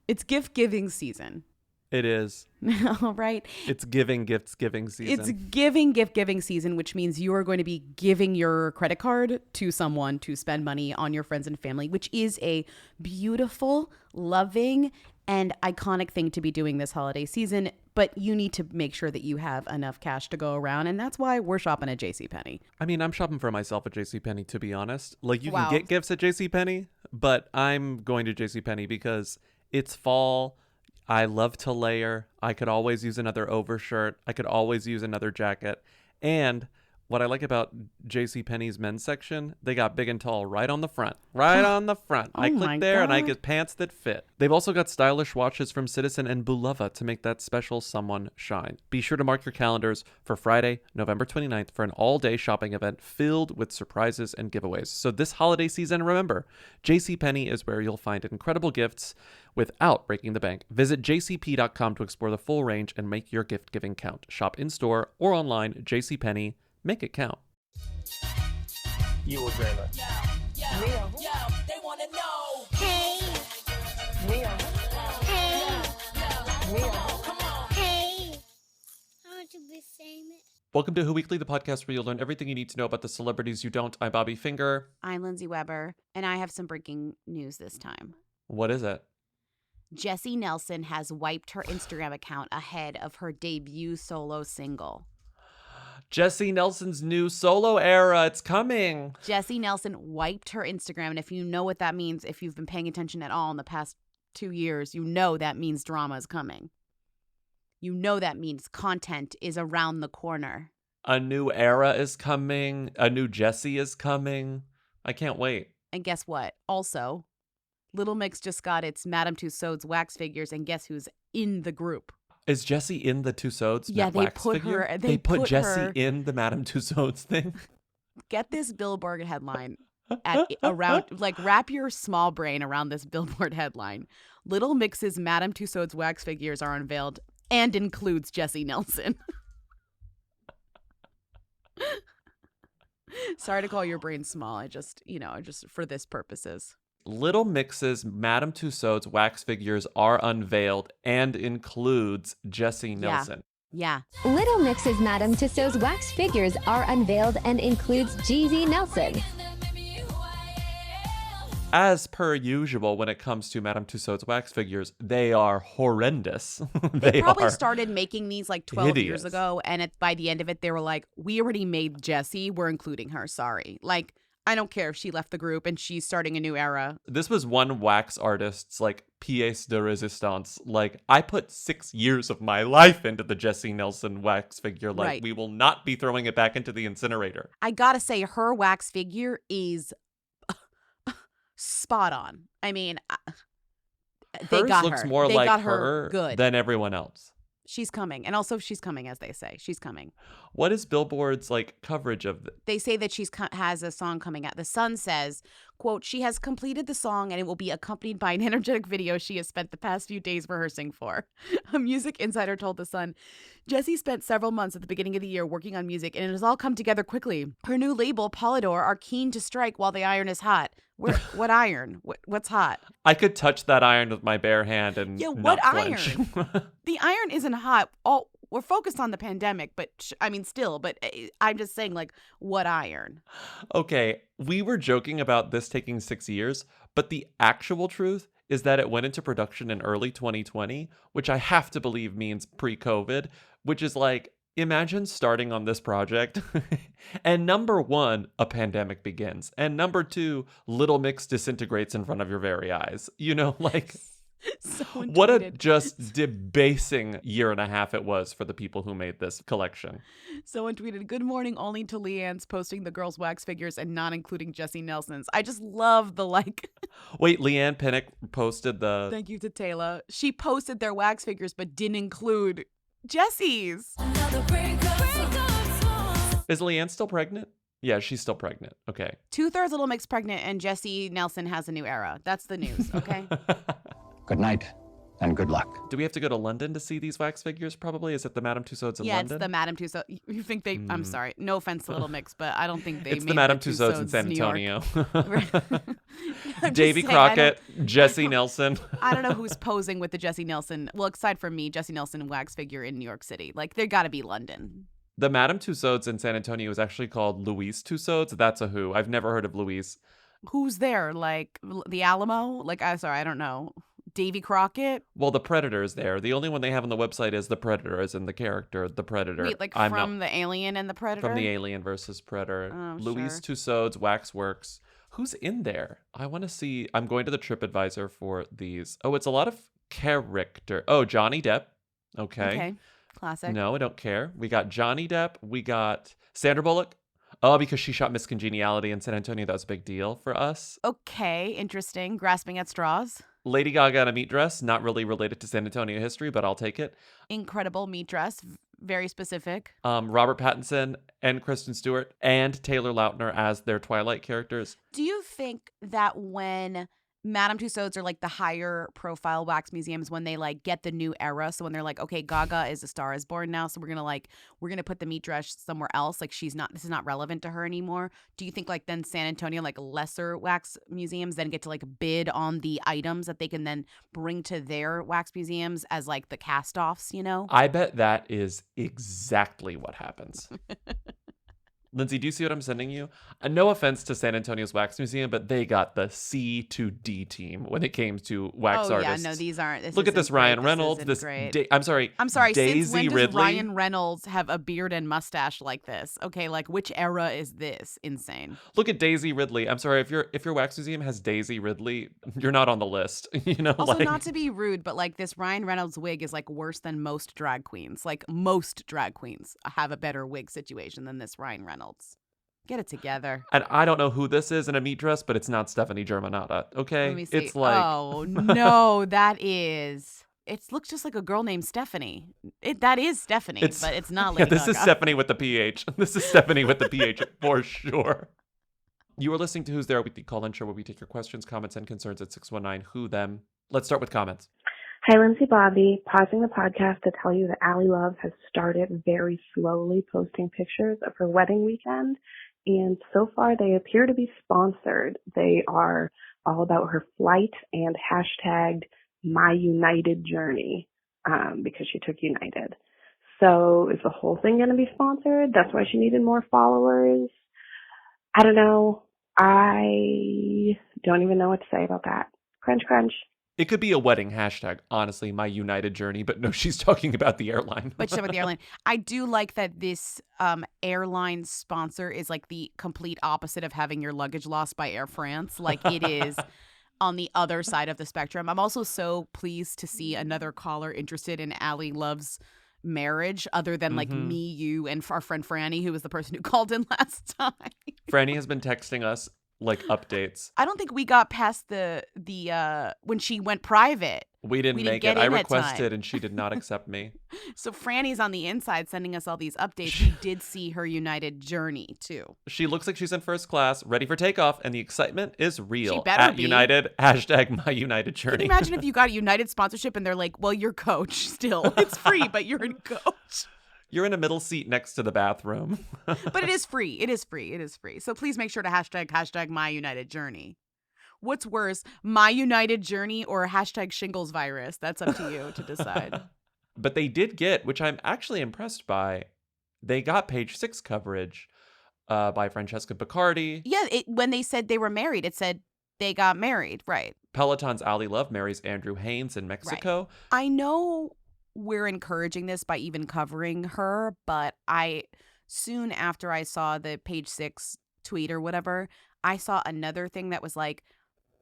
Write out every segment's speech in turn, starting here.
It's gift giving season. It is. All right. It's giving gifts giving season. It's giving gift giving season, which means you are going to be giving your credit card to someone to spend money on your friends and family, which is a beautiful, loving, and iconic thing to be doing this holiday season. But you need to make sure that you have enough cash to go around. And that's why we're shopping at JCPenney. I mean, I'm shopping for myself at JCPenney, to be honest. Like, you Wow. can get gifts at JCPenney, but I'm going to JCPenney because it's fall. I love to layer. I could always use another overshirt. I could always use another jacket. And what I like about JCPenney's men's section, they got big and tall right on the front. Right on the front. I click there and I get pants that fit. They've also got stylish watches from Citizen and Bulova to make that special someone shine. Be sure to mark your calendars for Friday, November 29th for an all-day shopping event filled with surprises and giveaways. So this holiday season, remember, JCPenney is where you'll find incredible gifts without breaking the bank. Visit jcp.com to explore the full range and make your gift giving count. Shop in-store or online. JCPenney. Make it count. You a dreamer. Real. They wanna know. Hey. Real. Hey. Real. Come on. Hey, I want to be famous. Welcome to Who Weekly, the podcast where you'll learn everything you need to know about the celebrities you don't. I'm Bobby Finger. I'm Lindsay Weber, and I have some breaking news this time. What is it? Jesy Nelson has wiped her Instagram account ahead of her debut solo single. Jesy Nelson's new solo era. It's coming. Jesy Nelson wiped her Instagram. And if you know what that means, if you've been paying attention at all in the past 2 years, you know that means drama is coming. You know that means content is around the corner. A new era is coming. A new Jesy is coming. I can't wait. And guess what? Also, Little Mix just got its Madame Tussauds wax figures, and guess who's in the group? Is Jesy in the Tussauds? Yeah, they wax put figure? her. They put Jesy her, in the Madame Tussauds thing. Get this Billboard headline at around, like, wrap your small brain around this Billboard headline. Little Mix's Madame Tussauds wax figures are unveiled and includes Jesy Nelson. Sorry to call your brain small. I just for this purposes. Little Mix's Madame Tussauds wax figures are unveiled and includes Jesy Nelson. Yeah. Little Mix's Madame Tussauds wax figures are unveiled and includes Jesy Nelson. As per usual, when it comes to Madame Tussauds wax figures, they are horrendous. They probably started making these like 12 years hideous. ago, and by the end of it, they were like, we already made Jesy. We're including her. Sorry. Like, I don't care if she left the group and she's starting a new era. This was one wax artist's like pièce de résistance. Like, I put 6 years of my life into the Jesy Nelson wax figure. Like, Right. we will not be throwing it back into the incinerator. I gotta say, her wax figure is spot on. I mean, they Hers got looks her. more They like got her good. than everyone else. She's coming. And also, she's coming, as they say. She's coming. What is Billboard's like coverage of They say that she's has a song coming out. The Sun says, quote, she has completed the song and it will be accompanied by an energetic video she has spent the past few days rehearsing for. A music insider told The Sun, Jesy spent several months at the beginning of the year working on music and it has all come together quickly. Her new label, Polydor, are keen to strike while the iron is hot. What iron? What's hot? I could touch that iron with my bare hand and Yeah, not what flinch. The iron isn't hot. We're focused on the pandemic, but still, but I'm just saying, like, what iron? Okay, we were joking about this taking 6 years, but the actual truth is that it went into production in early 2020, which I have to believe means pre-COVID, which is like, imagine starting on this project and number one, a pandemic begins. And number two, Little Mix disintegrates in front of your very eyes. You know, like, what a just debasing year and a half it was for the people who made this collection. Someone tweeted, good morning only to Leanne's posting the girls' wax figures and not including Jesy Nelson's. I just love the like. Wait, Leanne Pinnock posted the... Thank you to Taylor. She posted their wax figures but didn't include Jessy's. Is Leanne still pregnant? Yeah, she's still pregnant. Okay. 2/3 Little Mix pregnant and Jesy Nelson has a new era. That's the news, okay? Good night, and good luck. Do we have to go to London to see these wax figures? Probably. Is it the Madame Tussauds in Yeah, London? it's the Madame Tussauds. You think they? I'm sorry. No offense to Little Mix, but I don't think they. It's made the Madame Tussauds in San New York. Antonio. I'm just Davy saying, Crockett, Jesy Nelson. I don't know who's posing with the Jesy Nelson. Well, aside from me, Jesy Nelson wax figure in New York City. Like, they got to be London. The Madame Tussauds in San Antonio is actually called Louise Tussauds. That's a who. I've never heard of Louise. Who's there? Like the Alamo? Like, I'm sorry, I don't know. Davy Crockett? Well, the Predator is there. The only one they have on the website is the Predator, as in the character, the Predator. Wait, like from the Alien and the Predator? From the Alien versus Predator. Oh, Louise sure. Tussauds Waxworks. Who's in there? I want to see. I'm going to the TripAdvisor for these. Oh, it's a lot of character. Oh, Johnny Depp. Okay. Classic. No, I don't care. We got Johnny Depp. We got Sandra Bullock. Oh, because she shot Miss Congeniality in San Antonio. That was a big deal for us. Okay, interesting. Grasping at straws. Lady Gaga in a meat dress. Not really related to San Antonio history, but I'll take it. Incredible meat dress. Very specific. Robert Pattinson and Kristen Stewart and Taylor Lautner as their Twilight characters. Do you think that when Madame Tussauds are like the higher profile wax museums, when they like get the new era, so when they're like, okay, Gaga is a Star is Born now, so we're gonna put the meat dress somewhere else, like this is not relevant to her anymore. Do you think like then San Antonio, like lesser wax museums, then get to like bid on the items that they can then bring to their wax museums as like the cast-offs, you know? I bet that is exactly what happens. Lindsay, do you see what I'm sending you? No offense to San Antonio's Wax Museum, but they got the C to D team when it came to wax artists. Yeah, no, these aren't. Look at this Ryan Reynolds. I'm sorry. Daisy Since when does Ridley. Ryan Reynolds have a beard and mustache like this? Okay, like which era is this? Insane. Look at Daisy Ridley. I'm sorry, if your wax museum has Daisy Ridley, you're not on the list. You know, Also, like, not to be rude, but like this Ryan Reynolds wig is like worse than most drag queens. Like most drag queens have a better wig situation than this Ryan Reynolds. Get it together. And I don't know who this is in a meat dress, but it's not Stephanie Germanotta. Okay, Let me see. it's like Oh no, that is. It looks just like a girl named Stephanie. That is Stephanie, but it's not Lady this is Gaga. Stephanie with the PH. This is Stephanie with the PH for sure. You are listening to Who's There, with the call-in show where we take your questions, comments, and concerns at 619-WHO them. Let's start with comments. Hi, Lindsay Bobby. Pausing the podcast to tell you that Allie Love has started very slowly posting pictures of her wedding weekend, and so far they appear to be sponsored. They are all about her flight and hashtagged My United Journey because she took United. So is the whole thing going to be sponsored? That's why she needed more followers? I don't know. I don't even know what to say about that. Crunch, crunch. It could be a wedding hashtag, honestly, My United Journey, but no, she's talking about the airline. But she's talking about the airline. I do like that this airline sponsor is like the complete opposite of having your luggage lost by Air France. Like it is on the other side of the spectrum. I'm also so pleased to see another caller interested in Allie Love's marriage other than like me, you, and our friend Franny, who was the person who called in last time. Franny has been texting us like updates. I don't think we got past the when she went private. We didn't make it. I requested and she did not accept me. So Franny's on the inside sending us all these updates. She did see her United journey too. She looks like she's in first class, ready for takeoff, and the excitement is real. She better At be. United, hashtag My United Journey. Can you imagine if you got a United sponsorship and they're like, well, you're coach still. It's free, but you're in coach. You're in a middle seat next to the bathroom. But it is free. It is free. It is free. So please make sure to hashtag My United Journey. What's worse, My United Journey or hashtag shingles virus? That's up to you to decide. But they did get, which I'm actually impressed by, they got page 6 coverage by Francesca Picardi. Yeah, when they said they were married, it said they got married. Right. Peloton's Allie Love marries Andrew Haynes in Mexico. Right. I know we're encouraging this by even covering her, but soon after I saw the page 6 tweet or whatever, I saw another thing that was like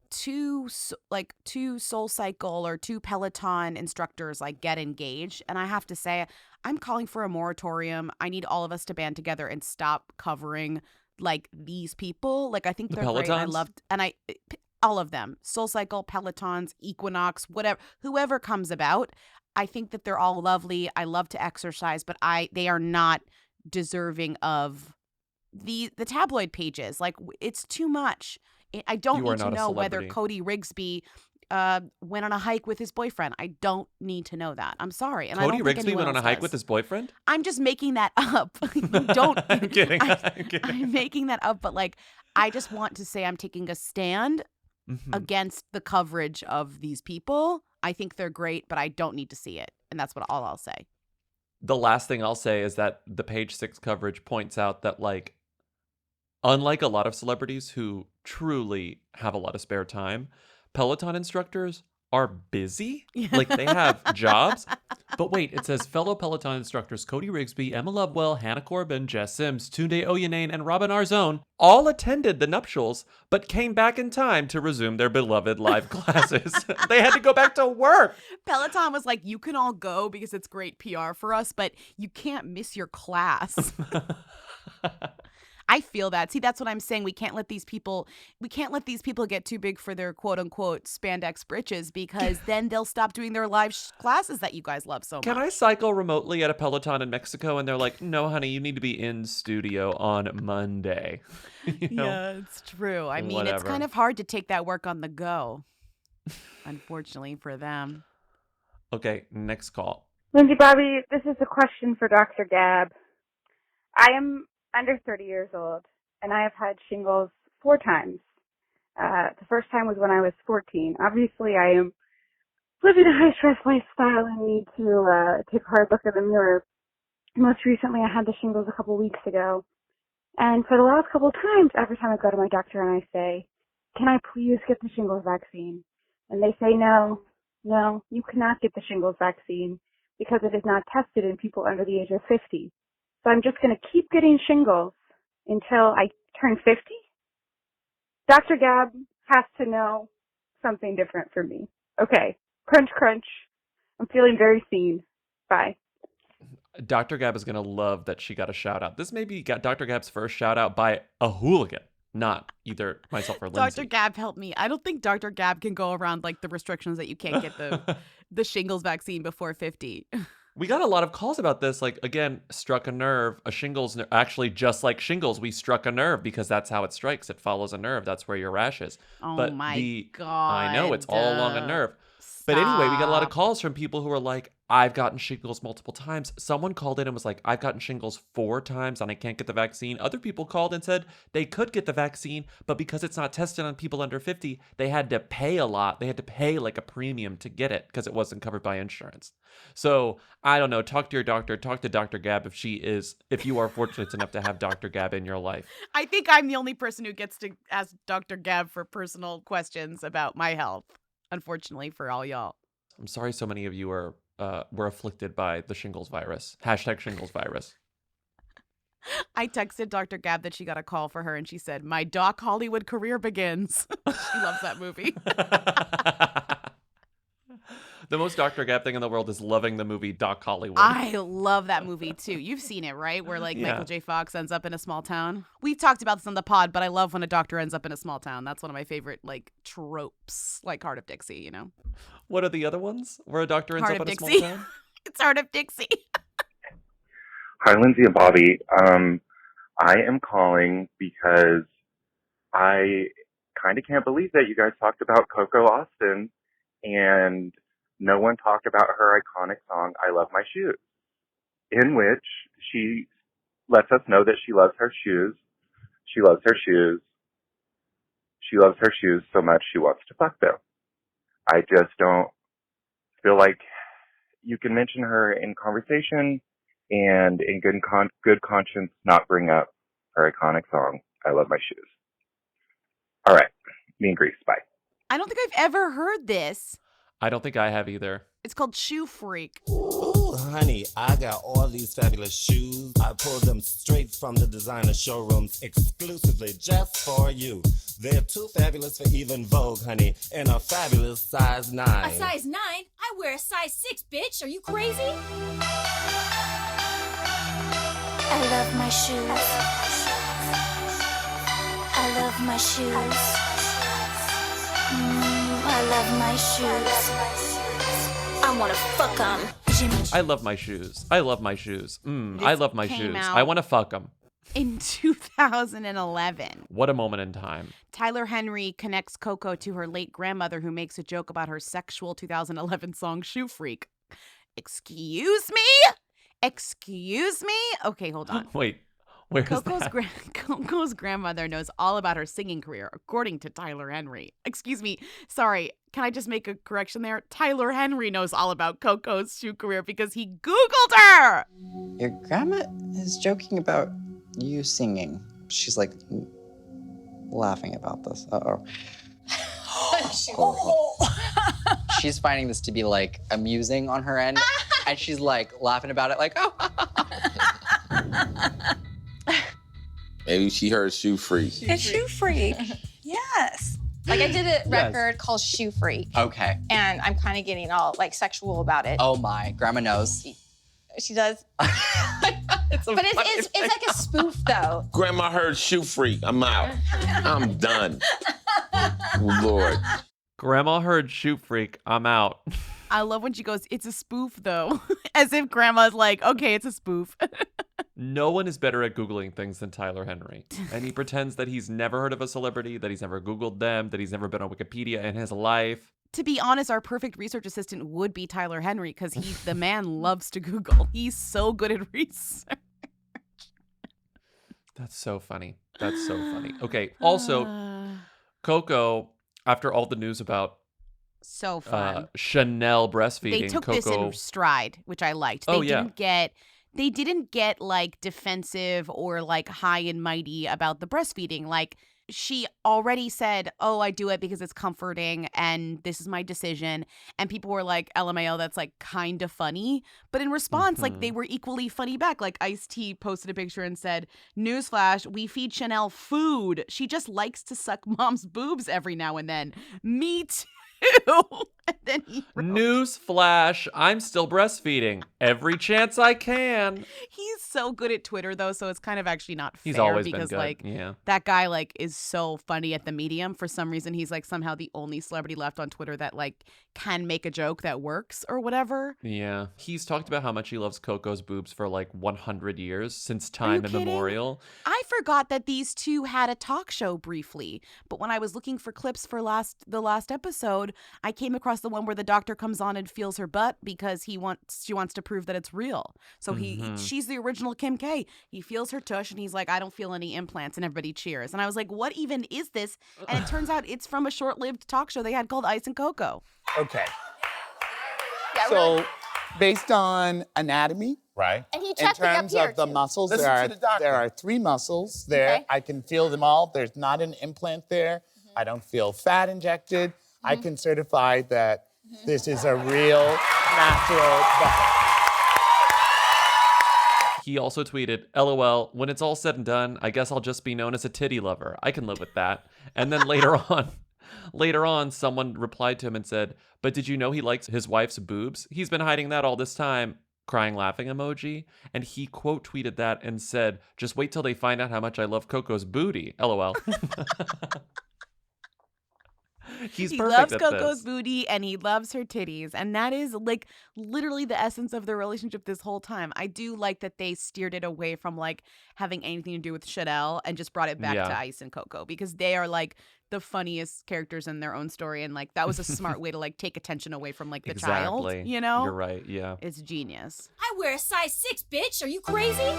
two Soul Cycle or 2 Peloton instructors like get engaged, and I have to say I'm calling for a moratorium. I need all of us to band together and stop covering like these people. Like I think they're great. And all of them, Soul Cycle, Pelotons, Equinox, whatever, whoever comes about. I think that they're all lovely. I love to exercise, but they are not deserving of the tabloid pages. Like it's too much. I don't need to know whether Cody Rigsby went on a hike with his boyfriend. I don't need to know that. I'm sorry. And I Cody don't think Rigsby anyone went on a else hike does. with his boyfriend? I'm just making that up. Don't. I'm kidding. I'm making that up, but like, I just want to say I'm taking a stand against the coverage of these people. I think they're great, but I don't need to see it. And that's all I'll say. The last thing I'll say is that the Page Six coverage points out that, like, unlike a lot of celebrities who truly have a lot of spare time, Peloton instructors are busy. Like, they have jobs. But wait, it says fellow Peloton instructors Cody Rigsby, Emma Lovewell, Hannah Corbin, Jess Sims, Tunde Oyenane, and Robin Arzone all attended the nuptials, but came back in time to resume their beloved live classes. They had to go back to work. Peloton was like, you can all go because it's great PR for us, but you can't miss your class. I feel that. See, that's what I'm saying. We can't let these people get too big for their quote unquote spandex britches, because then they'll stop doing their live classes that you guys love so much. Can I cycle remotely at a Peloton in Mexico? And they're like, no, honey, you need to be in studio on Monday. You know? Yeah, it's true. I mean, it's Whatever. kind of hard to take that work on the go, unfortunately for them. Okay, next call. Lindsay Bobby, this is a question for Dr. Gab. I am under 30 years old, and I have had shingles 4 times. The first time was when I was 14. Obviously, I am living a high-stress lifestyle and need to take a hard look in the mirror. Most recently, I had the shingles a couple weeks ago. And for the last couple of times, every time I go to my doctor and I say, can I please get the shingles vaccine? And they say, no, you cannot get the shingles vaccine because it is not tested in people under the age of 50. So I'm just going to keep getting shingles until I turn 50? Dr. Gab has to know something different for me. Okay. Crunch, crunch. I'm feeling very seen. Bye. Dr. Gab is going to love that she got a shout out. This may be Dr. Gab's first shout out by a hooligan, not either myself or Lindsay. Dr. Gab, help me. I don't think Dr. Gab can go around like the restrictions that you can't get the shingles vaccine before 50. We got a lot of calls about this. Like, again, struck a nerve, a shingles, actually just like shingles, we struck a nerve because that's how it strikes. It follows a nerve. That's where your rash is. Oh but my God. I know, it's all along a nerve. But anyway, we got a lot of calls from people who are like, I've gotten shingles multiple times. Someone called in and was like, I've gotten shingles 4 times and I can't get the vaccine. Other people called and said they could get the vaccine, but because it's not tested on people under 50, they had to pay a lot. They had to pay like a premium to get it because it wasn't covered by insurance. So I don't know. Talk to your doctor. Talk to Dr. Gab if you are fortunate enough to have Dr. Gab in your life. I think I'm the only person who gets to ask Dr. Gab for personal questions about my health, unfortunately for all y'all. I'm sorry so many of you were afflicted by the shingles virus. #shingles virus. I texted Dr. Gab that she got a call for her and she said, my Doc Hollywood career begins. She loves that movie. The most Dr. Gab thing in the world is loving the movie Doc Hollywood. I love that movie too. You've seen it, right? Where like Michael J. Fox ends up in a small town. We've talked about this on the pod, but I love when a doctor ends up in a small town. That's one of my favorite like tropes, like Heart of Dixie, you know? What are the other ones? Where a doctor ends Heart up of in a small Dixie. town? It's Heart of Dixie. Hi, Lindsay and Bobby. I am calling because I kind of can't believe that you guys talked about Coco Austin and no one talked about her iconic song, I Love My Shoes, in which she lets us know that she loves her shoes. She loves her shoes. She loves her shoes so much she wants to fuck them. I just don't feel like you can mention her in conversation and in good conscience not bring up her iconic song, I Love My Shoes. All right. Me and Grease. Bye. I don't think I've ever heard this. I don't think I have either. It's called Shoe Freak. Ooh, honey, I got all these fabulous shoes. I pulled them straight from the designer showrooms exclusively just for you. They're too fabulous for even Vogue, honey, and a fabulous size 9. A size 9? I wear a size 6, bitch. Are you crazy? I love my shoes. I love my shoes. I love my shoes. I want to fuck them. I love my shoes. I love my shoes. I love my shoes. I want to fuck them. in 2011. What a moment in time. Tyler Henry connects Coco to her late grandmother, who makes a joke about her sexual 2011 song Shoe Freak. Excuse me? Excuse me? Okay, hold on. Wait, where's Coco's that? Coco's grandmother knows all about her singing career, according to Tyler Henry. Excuse me. Sorry, can I just make a correction there? Tyler Henry knows all about Coco's shoe career because he Googled her. Your grandma is joking about you singing. She's like laughing about this. Uh-oh. She's finding this to be like amusing on her end. And she's like laughing about it like, oh. Maybe she heard Shoe Freak. It's Shoe Freak. Yes. Like I did a record called Shoe Freak. Okay. And I'm kind of getting all like sexual about it. Oh my, grandma knows. She does. But it's like a spoof though. Grandma heard Shoe Freak. I'm out. I'm done. Lord. Grandma heard Shoe Freak. I'm out. I love when she goes, it's a spoof though. As if grandma's like, okay, it's a spoof. No one is better at Googling things than Tyler Henry. And he pretends that he's never heard of a celebrity, that he's never Googled them, that he's never been on Wikipedia in his life. To be honest, our perfect research assistant would be Tyler Henry because the man loves to Google. He's so good at research. That's so funny. That's so funny. Okay, also, Coco, after all the news about so fun. Chanel breastfeeding, they took Coco... this in stride, which I liked. They didn't get like defensive or like high and mighty about the breastfeeding. Like she already said, oh, I do it because it's comforting and this is my decision. And people were like, LMAO, that's like kind of funny. But in response, like they were equally funny back. Like Ice-T posted a picture and said, newsflash, we feed Chanel food. She just likes to suck mom's boobs every now and then. Me too. And then he wrote, newsflash, I'm still breastfeeding every chance I can. He's so good at Twitter though, so it's kind of actually not fair. He's always because been good. like yeah. That guy like is so funny at the medium. For some reason he's like somehow the only celebrity left on Twitter that like can make a joke that works or whatever. Yeah. He's talked about how much he loves Coco's boobs for like 100 years, since time immemorial. I forgot that these two had a talk show briefly, but when I was looking for clips for the last episode, I came across the one where the doctor comes on and feels her butt because she wants to prove that it's real. So she's the original Kim K. He feels her tush and he's like, I don't feel any implants, and everybody cheers. And I was like, what even is this? And it turns out it's from a short-lived talk show they had called Ice and Coco. Okay. Yeah, So really. based on anatomy, right? And he in checked me up terms here of the too. muscles, Listen to the doctor. there are 3 muscles there. Okay. I can feel them all. There's not an implant there. I don't feel fat injected. I can certify that this is a real natural butt. He also tweeted, LOL, when it's all said and done, I guess I'll just be known as a titty lover. I can live with that. And then later on, someone replied to him and said, but did you know he likes his wife's boobs? He's been hiding that all this time. Crying laughing emoji. And he quote tweeted that and said, just wait till they find out how much I love Coco's booty. LOL. He loves Coco's booty and he loves her titties. And that is like literally the essence of their relationship this whole time. I do like that they steered it away from like having anything to do with Chanel and just brought it back to Ice and Coco, because they are like the funniest characters in their own story. And like that was a smart way to like take attention away from like the child, you know? You're right. Yeah. It's genius. I wear a size 6, bitch. Are you crazy?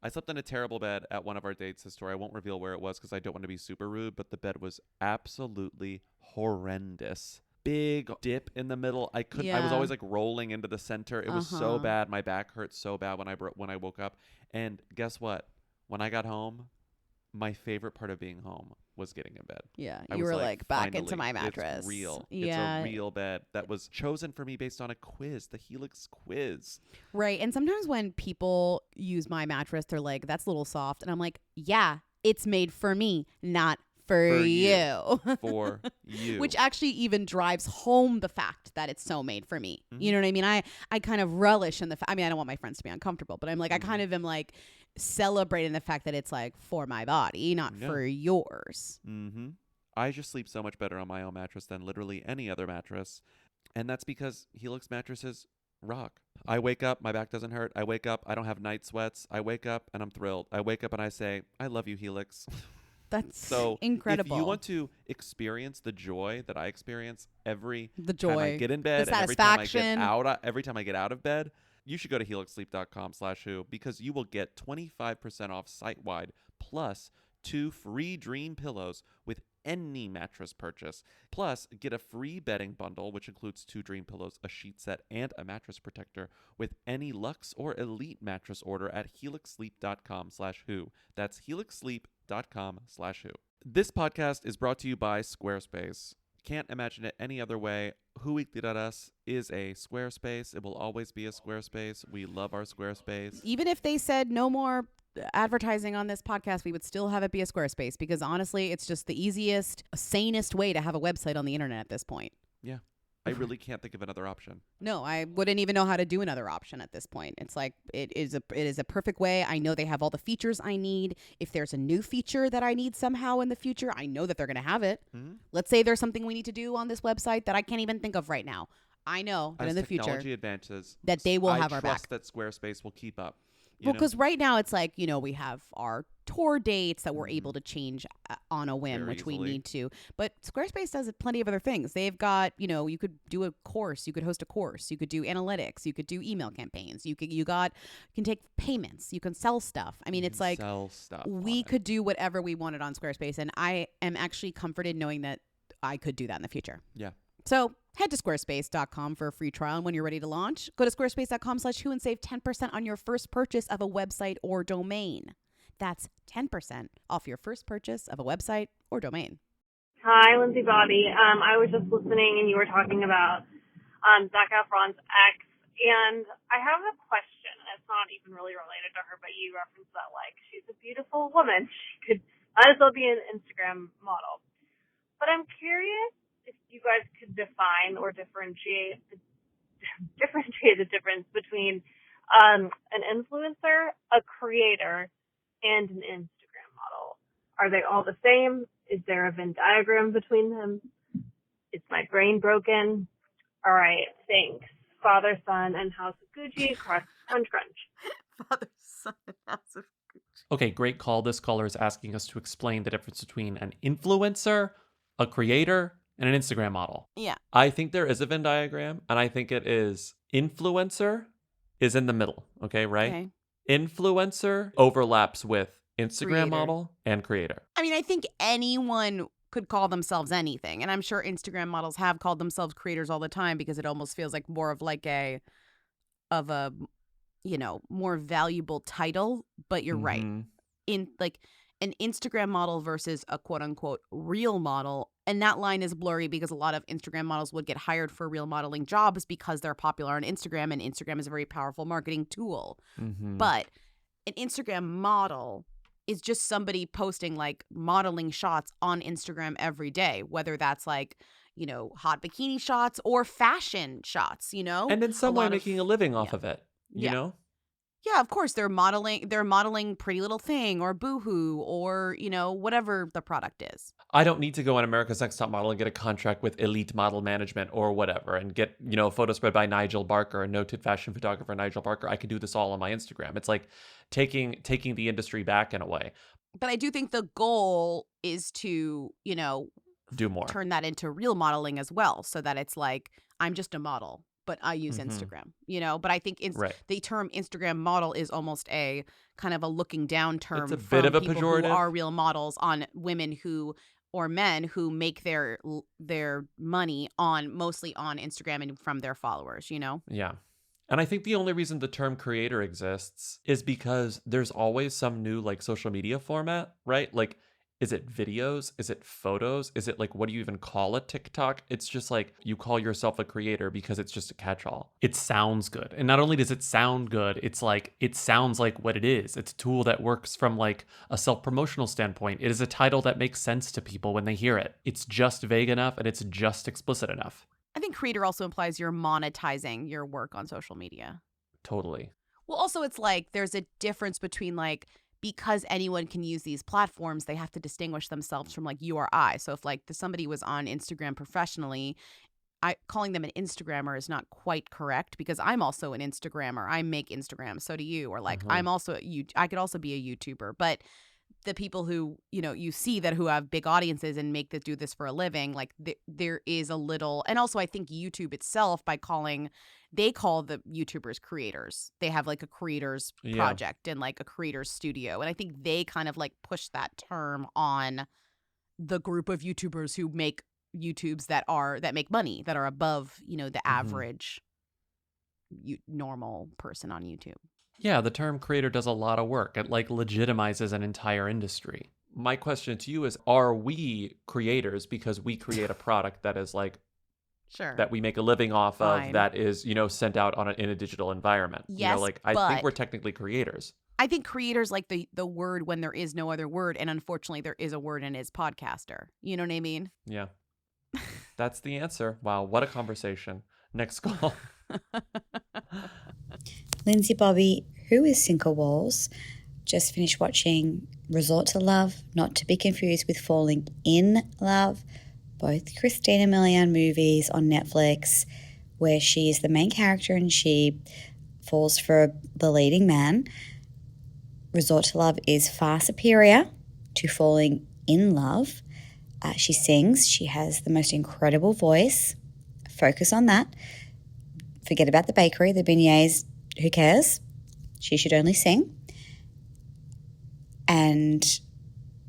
I slept in a terrible bed at one of our dates this story. I won't reveal where it was because I don't want to be super rude, but the bed was absolutely horrendous. Big dip in the middle. I was always like rolling into the center. It was so bad. My back hurt so bad when I woke up. And guess what? When I got home, my favorite part of being home was getting in bed. Yeah, you were like back into my mattress. It's real. Yeah. It's a real bed that was chosen for me based on a quiz, the Helix quiz. Right. And sometimes when people use my mattress, they're like, that's a little soft. And I'm like, yeah, it's made for me, not for you. For you. Which actually even drives home the fact that it's so made for me. You know what I mean? I kind of relish in the I don't want my friends to be uncomfortable, but I'm like, I kind of am like celebrating the fact that it's like for my body, not for yours. Mm-hmm. I just sleep so much better on my own mattress than literally any other mattress. And that's because Helix mattresses rock. I wake up, my back doesn't hurt. I wake up, I don't have night sweats. I wake up and I'm thrilled. I wake up and I say, I love you, Helix. That's so incredible. If you want to experience the joy that I experience every the time I joy, get in bed, the and satisfaction, every time I get out of bed, you should go to helixsleep.com/who because you will get 25% off site-wide plus 2 free dream pillows with any mattress purchase. Plus, get a free bedding bundle, which includes 2 dream pillows, a sheet set, and a mattress protector with any Luxe or Elite mattress order at helixsleep.com/who. That's helixsleep.com/who. This podcast is brought to you by Squarespace. Can't imagine it any other way. Whoweekly.us is a Squarespace. It will always be a Squarespace. We love our Squarespace. Even if they said no more advertising on this podcast, we would still have it be a Squarespace because honestly, it's just the easiest, sanest way to have a website on the internet at this point. Yeah. I really can't think of another option. No, I wouldn't even know how to do another option at this point. It's like it is a perfect way. I know they have all the features I need. If there's a new feature that I need somehow in the future, I know that they're going to have it. Mm-hmm. Let's say there's something we need to do on this website that I can't even think of right now. I know that in the future technology advances, that they will have our back. I trust that Squarespace will keep up. Well, because right now it's like, we have our tour dates that we're able to change on a whim, Very which easily. we need to. But Squarespace does plenty of other things. They've got, you could do a course, you could host a course, you could do analytics, you could do email campaigns, you can take payments, you can sell stuff. I mean, it's like sell stuff. We could do whatever we wanted on Squarespace, and I am actually comforted knowing that I could do that in the future. Yeah. So head to squarespace.com for a free trial. And when you're ready to launch, go to squarespace.com/who and save 10% on your first purchase of a website or domain. That's 10% off your first purchase of a website or domain. Hi, Lindsay Bobby. I was just listening and you were talking about Zac Efron's ex. And I have a question. It's not even really related to her, but you referenced that, she's a beautiful woman. She could might as well be an Instagram model. But I'm curious if you guys could define or differentiate the difference between an influencer, a creator, and an Instagram model. Are they all the same? Is there a Venn diagram between them? Is my brain broken? All right, thanks. Father, Son, and House of Gucci, crunch. Father, Son, and House of Gucci. Okay, great call. This caller is asking us to explain the difference between an influencer, a creator, and an Instagram model. Yeah. I think there is a Venn diagram, and I think it is influencer is in the middle. Okay, right? Okay. Influencer overlaps with Instagram Creator. model and creator. I mean, I think anyone could call themselves anything. And I'm sure Instagram models have called themselves creators all the time because it almost feels like more of a more valuable title. But you're right. In an Instagram model versus a quote unquote real model. And that line is blurry because a lot of Instagram models would get hired for real modeling jobs because they're popular on Instagram, and Instagram is a very powerful marketing tool. Mm-hmm. But an Instagram model is just somebody posting modeling shots on Instagram every day, whether that's hot bikini shots or fashion shots, And in some way making a living off of it, you know? Yeah, of course they're modeling Pretty Little Thing or Boohoo or, whatever the product is. I don't need to go on America's Next Top Model and get a contract with Elite Model Management or whatever and get, a photo spread by Nigel Barker, a noted fashion photographer, Nigel Barker. I can do this all on my Instagram. It's like taking the industry back in a way. But I do think the goal is to, do more. Turn that into real modeling as well, so that it's I'm just a model, but I use Instagram, But I think the term Instagram model is almost a kind of a looking down term. It's a bit of a people pejorative. Who are real models on women or men who make their money mostly on Instagram and from their followers, Yeah. And I think the only reason the term creator exists is because there's always some new social media format, right? Is it videos? Is it photos? Is it what do you even call a TikTok? It's just you call yourself a creator because it's just a catch-all. It sounds good. And not only does it sound good, it's it sounds like what it is. It's a tool that works from a self-promotional standpoint. It is a title that makes sense to people when they hear it. It's just vague enough and it's just explicit enough. I think creator also implies you're monetizing your work on social media. Totally. Well, also it's there's a difference between because anyone can use these platforms, they have to distinguish themselves from you or I. So if somebody was on Instagram professionally calling them an Instagrammer is not quite correct because I'm also an Instagrammer. I make Instagram. So do you. Or like I'm also I could also be a YouTuber. But the people who, you see that who have big audiences and do this for a living, like there is a little, and also I think YouTube itself they call the YouTubers creators. They have like a creators project and like a creators studio. And I think they kind of like push that term on the group of YouTubers who make YouTubes that make money, that are above, the average normal person on YouTube. Yeah, the term creator does a lot of work. It like legitimizes an entire industry. My question to you is, are we creators because we create a product that is like, sure, that we make a living off of, that is, sent out in a digital environment? Yes, I think we're technically creators. I think creators like the word when there is no other word, and unfortunately there is a word and is podcaster. You know what I mean? Yeah. That's the answer. Wow, what a conversation. Next call. Lindsay, Bobby, who is Sinqua Walls? Just finished watching Resort to Love, not to be confused with Falling in Love, both Christina Milian movies on Netflix, where she is the main character and she falls for the leading man. Resort to Love is far superior to Falling in Love. She sings. She has the most incredible voice. Focus on that. Forget about the bakery, the beignets. Who cares? She should only sing. And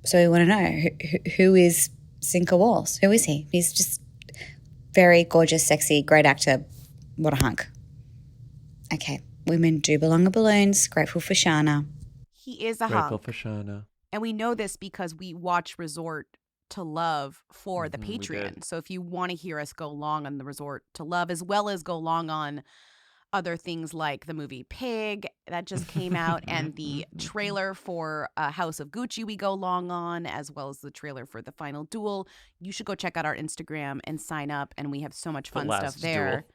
so we want to know, who is Sinqua Walls? Who is he? He's just very gorgeous, sexy, great actor. What a hunk. Okay. Women do belong in balloons. Grateful for Shana. He is a Grateful hunk. for Shana. And we know this because we watch Resort to Love for the we Patreon. did. So if you want to hear us go long on the Resort to Love, as well as go long on other things like the movie Pig that just came out and the trailer for House of Gucci we go long on, as well as the trailer for The Final Duel, you should go check out our Instagram and sign up. And we have so much fun stuff there.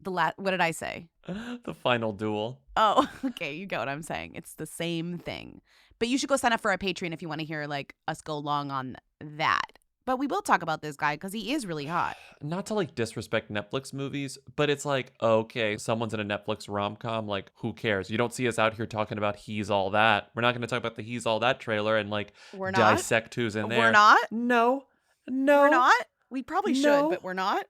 What did I say? The Final Duel. Oh, okay. You get what I'm saying. It's the same thing. But you should go sign up for our Patreon if you want to hear like us go long on that. But we will talk about this guy because he is really hot. Not to like disrespect Netflix movies, but it's like, okay, someone's in a Netflix rom-com, like who cares? You don't see us out here talking about He's All That. We're not going to talk about the He's All That trailer and like dissect who's in there. We're not? No. We're not? We probably should, No. but we're not.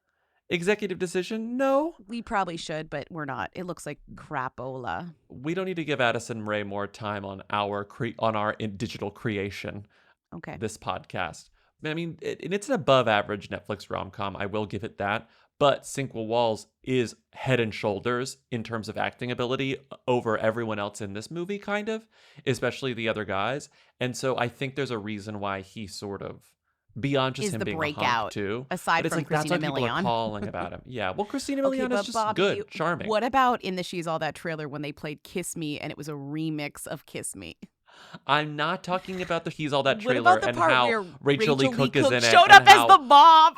Executive decision? No. We probably should, but we're not. It looks like crapola. We don't need to give Addison Rae more time on our digital creation. Okay. This podcast. I mean, it's an above average Netflix rom-com. I will give it that. But Sinqua Walls is head and shoulders in terms of acting ability over everyone else in this movie, kind of, especially the other guys. And so I think there's a reason why he sort of, beyond just Is him the being a breakout, hunk too. aside but it's from like, that's Christina what people are Milian. calling about him. Yeah, well, Christina Milian but is just Bobby, good, charming. What about in the She's All That trailer when they played Kiss Me and it was a remix of Kiss Me? I'm not talking about the He's All That What trailer about the and part how where Rachel Lee Cook is in it. showed and up as how- the mom?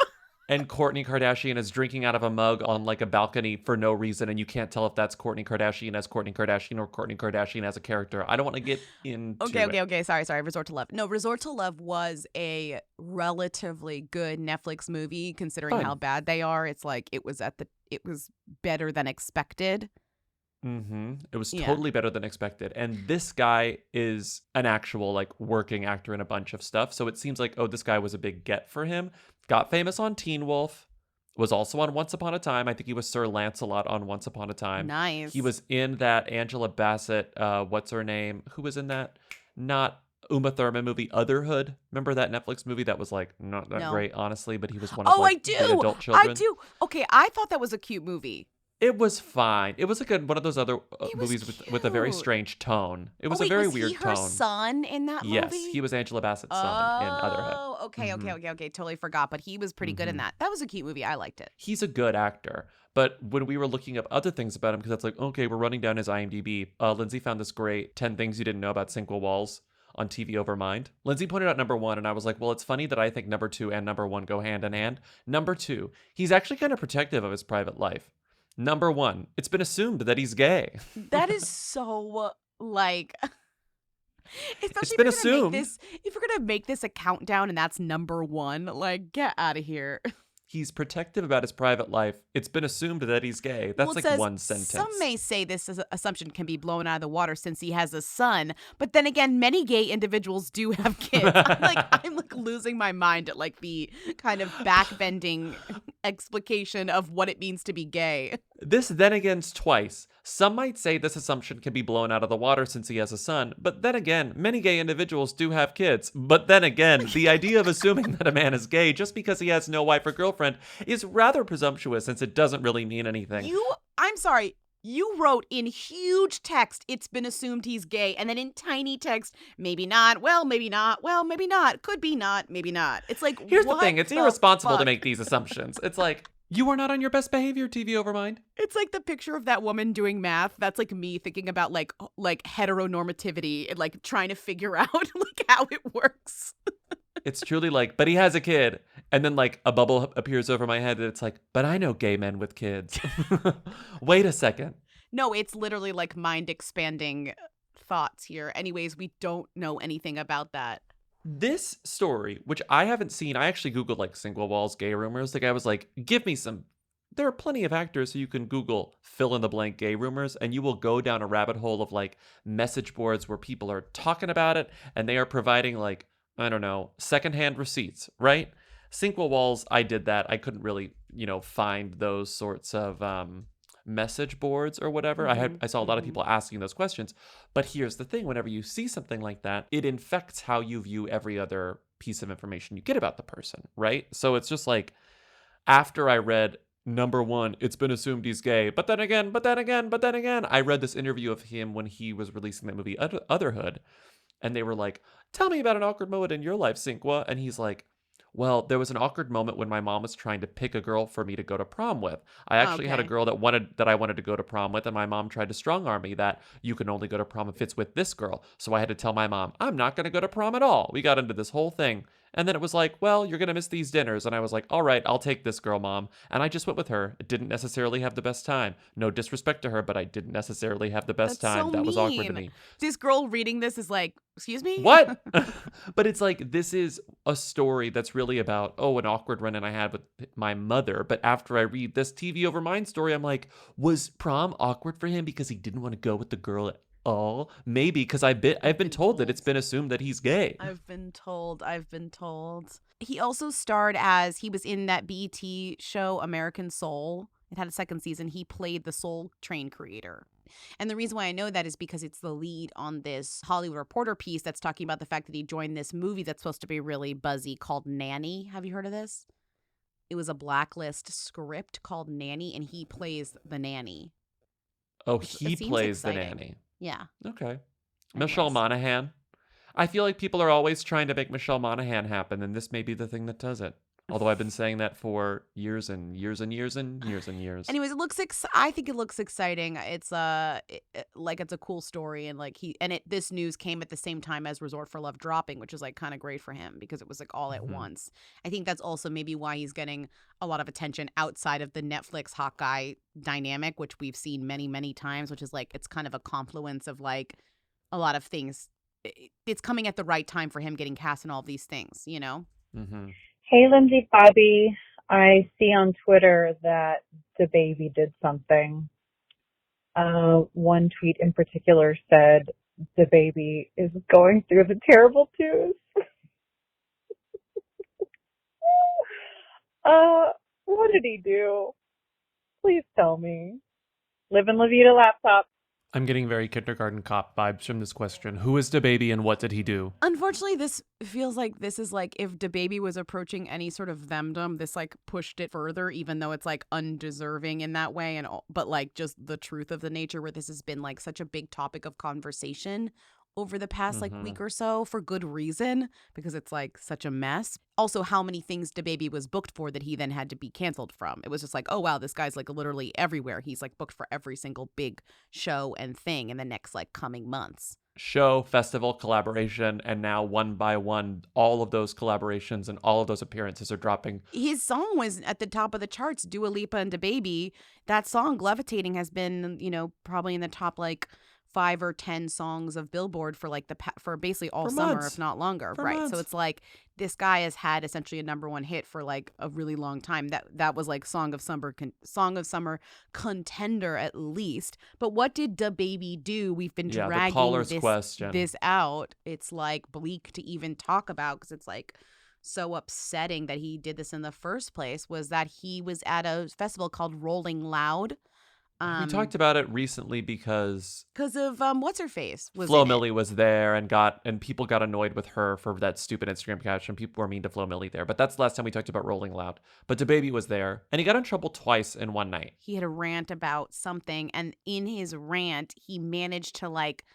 And Kourtney Kardashian is drinking out of a mug on like a balcony for no reason, and you can't tell if that's Kourtney Kardashian as Kourtney Kardashian or Kourtney Kardashian as a character. I don't want to get into Okay. Sorry. Resort to Love. No, Resort to Love was a relatively good Netflix movie considering Fine. how bad they are. It's like it was better than expected. It was Yeah. totally better than expected. And this guy is an actual like working actor in a bunch of stuff. So it seems like, oh, this guy was a big get for him. Got famous on Teen Wolf. Was also on Once Upon a Time. I think he was Sir Lancelot on Once Upon a Time. Nice. He was in that Angela Bassett, what's her name? Who was in that? Not Uma Thurman movie, Otherhood. Remember that Netflix movie that was like not that No. great, honestly, but he was one of Oh, like I do. good adult children. I do. Okay, I thought that was a cute movie. It was fine. It was like one of those other movies with a very strange tone. It was a very weird was he her tone. son in that Yes, movie? he was Angela Bassett's son in Otherhood. Oh, okay. Totally forgot, but he was pretty good in that. That was a cute movie. I liked it. He's a good actor. But when we were looking up other things about him, because that's like, okay, we're running down his IMDb, Lindsay found this great 10 Things You Didn't Know About Sinqua Walls on TV Over Mind. Lindsay pointed out number 1, and I was like, well, it's funny that I think number 2 and number 1 go hand in hand. Number 2, he's actually kind of protective of his private life. Number 1, it's been assumed that he's gay. That is so like especially It's been assumed. if you're gonna make this a countdown and that's number 1, like get out of here. He's protective about his private life. It's been assumed that he's gay. That's Well, it like says, one sentence. Some may say this assumption can be blown out of the water since he has a son, but then again, many gay individuals do have kids. I'm like losing my mind at like the kind of backbending explication of what it means to be gay. This then again's twice. Some might say this assumption can be blown out of the water since he has a son, but then again, many gay individuals do have kids. But then again, the idea of assuming that a man is gay just because he has no wife or girlfriend is rather presumptuous since it doesn't really mean anything. I'm sorry. You wrote in huge text, it's been assumed he's gay, and then in tiny text, maybe not, well, maybe not, well, maybe not, could be not, maybe not. It's like, Here's the thing, it's irresponsible fuck? to make these assumptions. It's like, you are not on your best behavior, TV Overmind. It's like the picture of that woman doing math. That's like me thinking about like heteronormativity and like trying to figure out like how it works. It's truly like, but he has a kid. And then like a bubble appears over my head and it's like, but I know gay men with kids. Wait a second. No, it's literally like mind expanding thoughts here. Anyways, we don't know anything about that. This story, which I haven't seen, I actually Googled like Sinqua Walls gay rumors. The guy was like, give me some. There are plenty of actors who you can Google fill in the blank gay rumors and you will go down a rabbit hole of like message boards where people are talking about it and they are providing like, I don't know, secondhand receipts, right? Sinqua Walls, I did that. I couldn't really, find those sorts of message boards or whatever. Mm-hmm. I saw a lot of people asking those questions. But here's the thing, whenever you see something like that, it infects how you view every other piece of information you get about the person, right? So it's just like, after I read number one, it's been assumed he's gay, but then again, I read this interview of him when he was releasing that movie Otherhood, and they were like, tell me about an awkward moment in your life, Sinqua. And he's like, well, there was an awkward moment when my mom was trying to pick a girl for me to go to prom with. I actually had a girl that I wanted to go to prom with, and my mom tried to strong arm me that you can only go to prom if it's with this girl. So I had to tell my mom, I'm not going to go to prom at all. We got into this whole thing. And then it was like, well, you're going to miss these dinners. And I was like, all right, I'll take this girl, Mom. And I just went with her. It didn't necessarily have the best time. No disrespect to her, but I didn't necessarily have the best time. So that was awkward mean. to me. This girl reading this is like, excuse me? What? But it's like, this is a story that's really about, an awkward run-in I had with my mother. But after I read this TV Over Mine story, I'm like, was prom awkward for him because he didn't want to go with the girl at all? Maybe, because I've been told that it's been assumed that he's gay. I've been told. He also starred he was in that BET show American Soul. It had a second season. He played the Soul Train creator. And the reason why I know that is because it's the lead on this Hollywood Reporter piece that's talking about the fact that he joined this movie that's supposed to be really buzzy called Nanny. Have you heard of this? It was a Blacklist script called Nanny, and he plays the nanny. Oh, he plays the nanny. Yeah. Okay. Michelle Monaghan. I feel like people are always trying to make Michelle Monaghan happen, and this may be the thing that does it. Although I've been saying that for years and years and years and years and years. Anyways, I think it looks exciting. It's it's a cool story, and this news came at the same time as Resort for Love dropping, which is like kind of great for him because it was like all at once. I think that's also maybe why he's getting a lot of attention outside of the Netflix hot guy dynamic, which we've seen many, many times, which is like it's kind of a confluence of like a lot of things. It's coming at the right time for him getting cast in all of these things, Mm-hmm. Hey, Lindsay, Bobby. I see on Twitter that the baby did something. One tweet in particular said the baby is going through the terrible twos. What did he do? Please tell me. Live in La Vida laptop. I'm getting very kindergarten cop vibes from this question. Who is DaBaby and what did he do? Unfortunately, this feels like this is like if DaBaby was approaching any sort of themdom, this like pushed it further, even though it's like undeserving in that way. But like just the truth of the nature where this has been like such a big topic of conversation over the past like week or so for good reason, because it's like such a mess. Also, how many things DaBaby was booked for that he then had to be canceled from. It was just like, oh, wow, this guy's like literally everywhere. He's like booked for every single big show and thing in the next like coming months. Show, festival, collaboration, and now one by one, all of those collaborations and all of those appearances are dropping. His song was at the top of the charts, Dua Lipa and DaBaby. That song, Levitating, has been, probably in the top like 5 or 10 songs of Billboard for like for basically all For summer, months. if not longer. For right. months. So it's like this guy has had essentially a #1 hit for like a really long time. That was like Song of Summer contender at least. But what did DaBaby do? We've been Yeah, the dragging caller's question. this out. It's like bleak to even talk about because it's like so upsetting that he did this in the first place. Was that he was at a festival called Rolling Loud. We talked about it recently because of what's her face was Flo in it. Milli was there and people got annoyed with her for that stupid Instagram caption. People were mean to Flo Milli there, but that's the last time we talked about Rolling Loud. But DaBaby was there, and he got in trouble twice in one night. He had a rant about something, and in his rant, he managed to like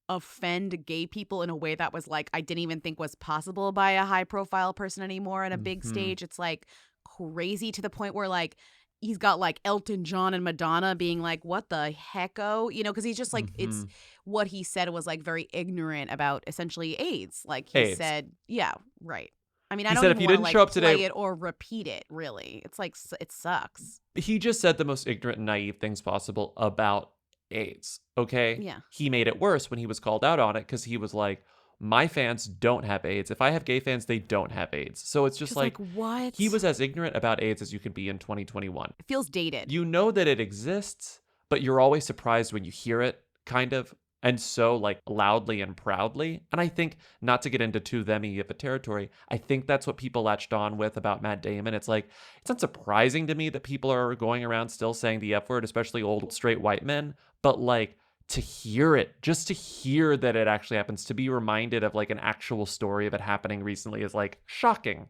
offend gay people in a way that was like I didn't even think was possible by a high-profile person anymore on a big stage. It's like crazy to the point where like he's got like Elton John and Madonna being like, what the hecko? You know, because he's just like, it's what he said was like very ignorant about essentially AIDS. Like he AIDS. said, yeah, right. I mean, I He don't said even if you want to didn't like show up play today- it or repeat it, really. It's like, it sucks. He just said the most ignorant and naive things possible about AIDS, okay? Yeah. He made it worse when he was called out on it because he was like, my fans don't have AIDS. If I have gay fans, they don't have AIDS. So it's just like, what? He was as ignorant about AIDS as you can be in 2021. It feels dated. You know that it exists, but you're always surprised when you hear it, kind of. And so, like, loudly and proudly. And I think, not to get into too them-y of a territory, I think that's what people latched on with about Matt Damon. It's like, it's not surprising to me that people are going around still saying the F word, especially old straight white men. But, like, to hear it, just to hear that it actually happens, to be reminded of, like, an actual story of it happening recently is, like, shocking.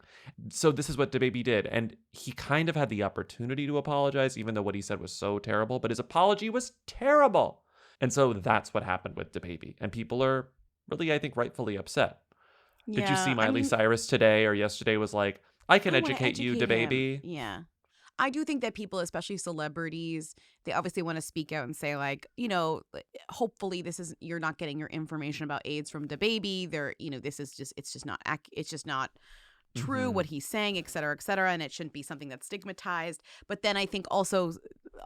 So this is what DaBaby did. And he kind of had the opportunity to apologize, even though what he said was so terrible. But his apology was terrible. And so that's what happened with DaBaby. And people are really, I think, rightfully upset. Did you see Miley Cyrus today or yesterday was like, I can educate you, DaBaby? Yeah. I do think that people, especially celebrities, they obviously want to speak out and say like, you know, hopefully you're not getting your information about AIDS from DaBaby. This is just, it's just not true what he's saying, et cetera, and it shouldn't be something that's stigmatized. But then I think also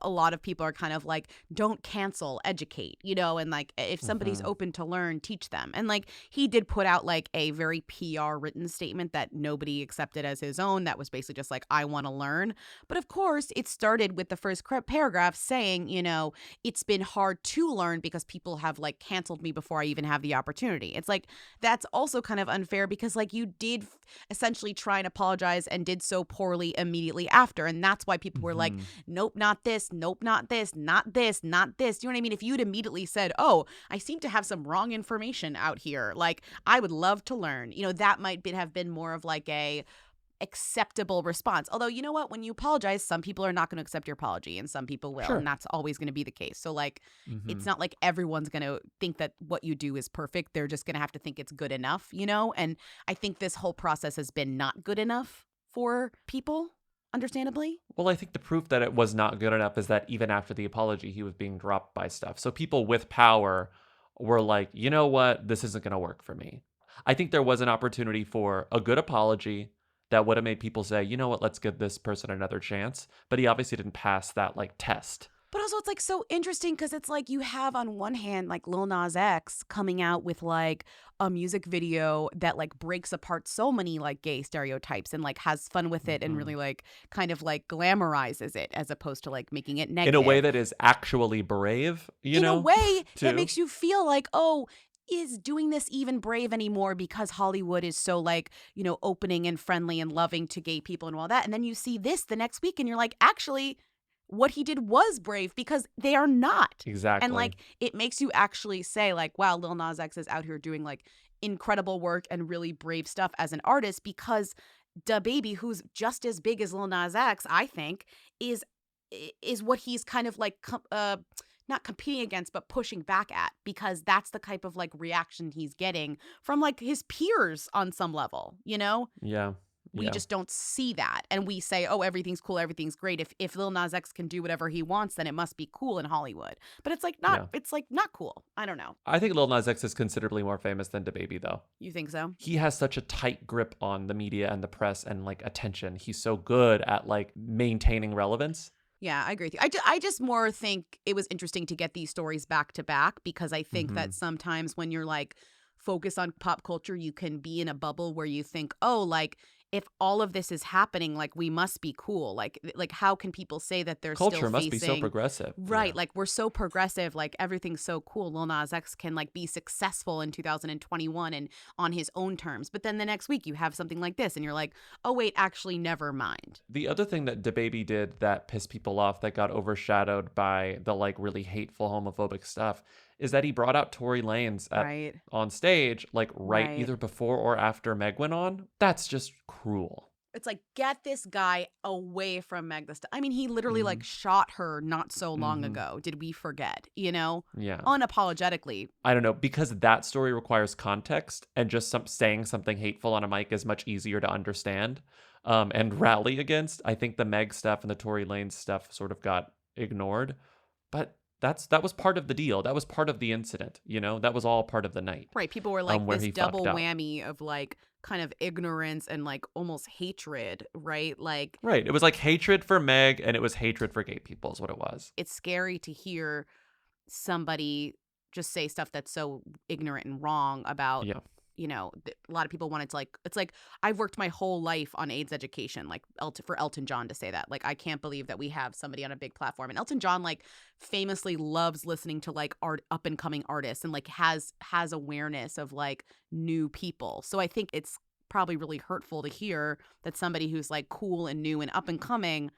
a lot of people are kind of like, don't cancel, educate, you know, and like if somebody's open to learn, teach them. And like he did put out like a very PR written statement that nobody accepted as his own. That was basically just like, I want to learn. But of course, it started with the first paragraph saying, you know, it's been hard to learn because people have like canceled me before I even have the opportunity. It's like, that's also kind of unfair because like you did essentially try and apologize and did so poorly immediately after. And that's why people were like, nope, not this, nope, not this, not this, not this. You know what I mean? If you'd immediately said, oh, I seem to have some wrong information out here, like I would love to learn, you know, that might have been more of like a acceptable response. Although, you know what, when you apologize, some people are not going to accept your apology and some people will. Sure. And that's always going to be the case. So like, it's not like everyone's going to think that what you do is perfect. They're just going to have to think it's good enough, you know? And I think this whole process has been not good enough for people, understandably. Well, I think the proof that it was not good enough is that even after the apology, he was being dropped by stuff. So people with power were like, you know what, this isn't going to work for me. I think there was an opportunity for a good apology that would have made people say, you know what, let's give this person another chance. But he obviously didn't pass that like test. But also it's like so interesting because it's like you have on one hand like Lil Nas X coming out with like a music video that like breaks apart so many like gay stereotypes and like has fun with it and really like kind of like glamorizes it as opposed to like making it negative. In a way that is actually brave, you know? In a way too. that makes you feel like, oh, is doing this even brave anymore because Hollywood is so like, you know, opening and friendly and loving to gay people and all that. And then you see this the next week and you're like, actually, what he did was brave because they are not. Exactly. And like, it makes you actually say like, wow, Lil Nas X is out here doing like incredible work and really brave stuff as an artist because DaBaby, who's just as big as Lil Nas X, I think, is what he's kind of like, not competing against, but pushing back at because that's the type of like reaction he's getting from like his peers on some level, you know? Yeah. We just don't see that. And we say, oh, everything's cool, everything's great. If Lil Nas X can do whatever he wants, then it must be cool in Hollywood. But it's like not, it's like not cool. I don't know. I think Lil Nas X is considerably more famous than DaBaby though. You think so? He has such a tight grip on the media and the press and like attention. He's so good at like maintaining relevance. Yeah, I agree with you. I just more think it was interesting to get these stories back to back because I think that sometimes when you're like focused on pop culture, you can be in a bubble where you think, oh, like if all of this is happening, like we must be cool. Like how can people say that they're Culture still must facing... be so progressive. Right. Like we're so progressive. Like everything's so cool. Lil Nas X can like be successful in 2021 and on his own terms. But then the next week you have something like this and you're like, oh, wait, actually, never mind. The other thing that DaBaby did that pissed people off that got overshadowed by the like really hateful homophobic stuff is that he brought out Tory Lanez on stage, like either before or after Meg went on. That's just cruel. It's like, get this guy away from Meg Thee Stallion. I mean, he literally like shot her not so long ago. Did we forget? You know? Yeah. Unapologetically. I don't know, because that story requires context and just saying something hateful on a mic is much easier to understand and rally against. I think the Meg stuff and the Tory Lanez stuff sort of got ignored, but that was part of the deal. That was part of the incident, you know? That was all part of the night. Right. People were like this double whammy of like kind of ignorance and like almost hatred, right? Like right. It was like hatred for Meg and it was hatred for gay people is what it was. It's scary to hear somebody just say stuff that's so ignorant and wrong about you know, a lot of people wanted to like, it's like, I've worked my whole life on AIDS education, like for Elton John to say that. Like, I can't believe that we have somebody on a big platform. And Elton John, like, famously loves listening to like up and coming artists and like has awareness of like new people. So I think it's probably really hurtful to hear that somebody who's like cool and new and up and coming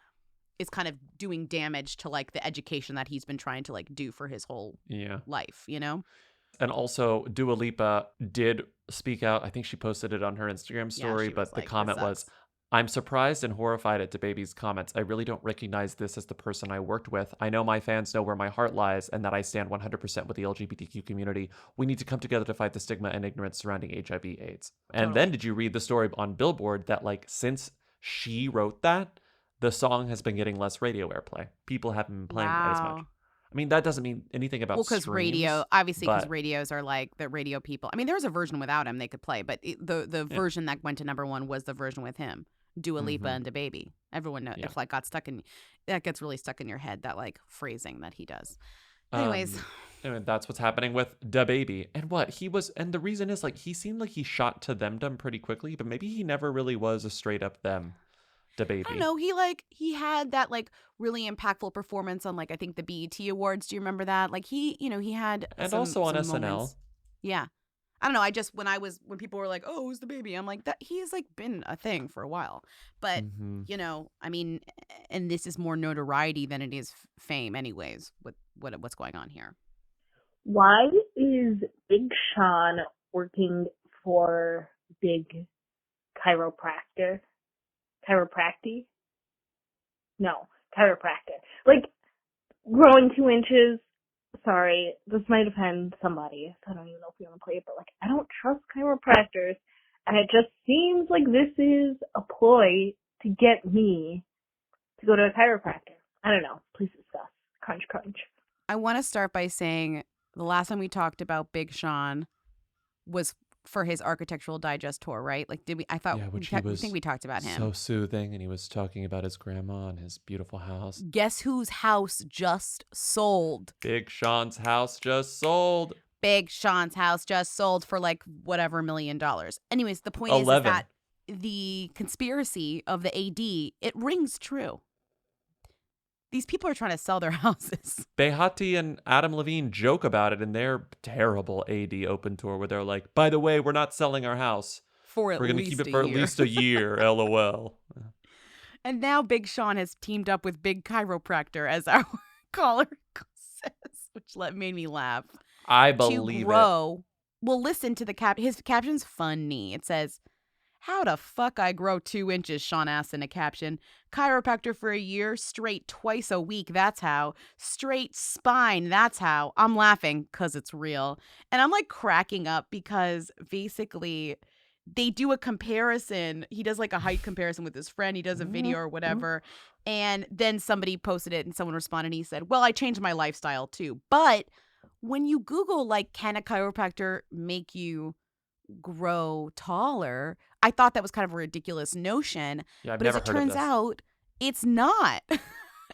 is kind of doing damage to like the education that he's been trying to like do for his whole life, you know? And also, Dua Lipa did speak out. I think she posted it on her Instagram story, but the comment was, I'm surprised and horrified at DaBaby's comments. I really don't recognize this as the person I worked with. I know my fans know where my heart lies and that I stand 100% with the LGBTQ community. We need to come together to fight the stigma and ignorance surrounding HIV/AIDS. And then did you read the story on Billboard that like since she wrote that, the song has been getting less radio airplay. People haven't been playing it as much. I mean, that doesn't mean anything about because radio, obviously, because but radios are like the radio people. I mean, there was a version without him they could play, but the version that went to #1 was the version with him, Dua Lipa and DaBaby. Everyone knows if like that gets really stuck in your head, that like phrasing that he does. Anyways. Anyway, that's what's happening with DaBaby. And the reason is like he seemed like he shot to them pretty quickly, but maybe he never really was a straight up them. DaBaby. I don't know. He had that like really impactful performance on like I think the BET Awards. Do you remember that? Like he had and also on SNL. Moments. Yeah, I don't know. I just when people were like, "Oh, who's DaBaby?" I'm like, that he's like been a thing for a while. But you know, I mean, and this is more notoriety than it is fame, anyways. With what's going on here? Why is Big Sean working for Big Chiropractic? No, chiropractic. Like, growing 2 inches, sorry, this might offend somebody. I don't even know if you want to play it, but, like, I don't trust chiropractors, and it just seems like this is a ploy to get me to go to a chiropractor. I don't know. Please discuss. Crunch, crunch. I want to start by saying the last time we talked about Big Sean was for his Architectural Digest tour, right? Like, did we? I thought. Which I think we talked about him. So soothing, and he was talking about his grandma and his beautiful house. Guess whose house just sold? Big Sean's house just sold. Big Sean's house just sold for like whatever $1 million. Anyways, the point 11. is that the conspiracy of the AD, it rings true. These people are trying to sell their houses. Behati and Adam Levine joke about it in their terrible AD open tour where they're like, by the way, we're not selling our house. We're going to keep it for at least a year, LOL. And now Big Sean has teamed up with Big Chiropractor, as our caller says, which made me laugh. I believe it. Well, listen to his caption's funny. It says, "How the fuck I grow 2 inches," Sean asked in a caption. "Chiropractor for a year, straight twice a week, that's how. Straight spine, that's how." I'm laughing because it's real. And I'm like cracking up because basically they do a comparison. He does like a height comparison with his friend. He does a video or whatever. And then somebody posted it and someone responded and he said, "Well, I changed my lifestyle too." But when you Google like, can a chiropractor make you grow taller, I thought that was kind of a ridiculous notion. Yeah, I've but never as it heard of turns this. out, it's not.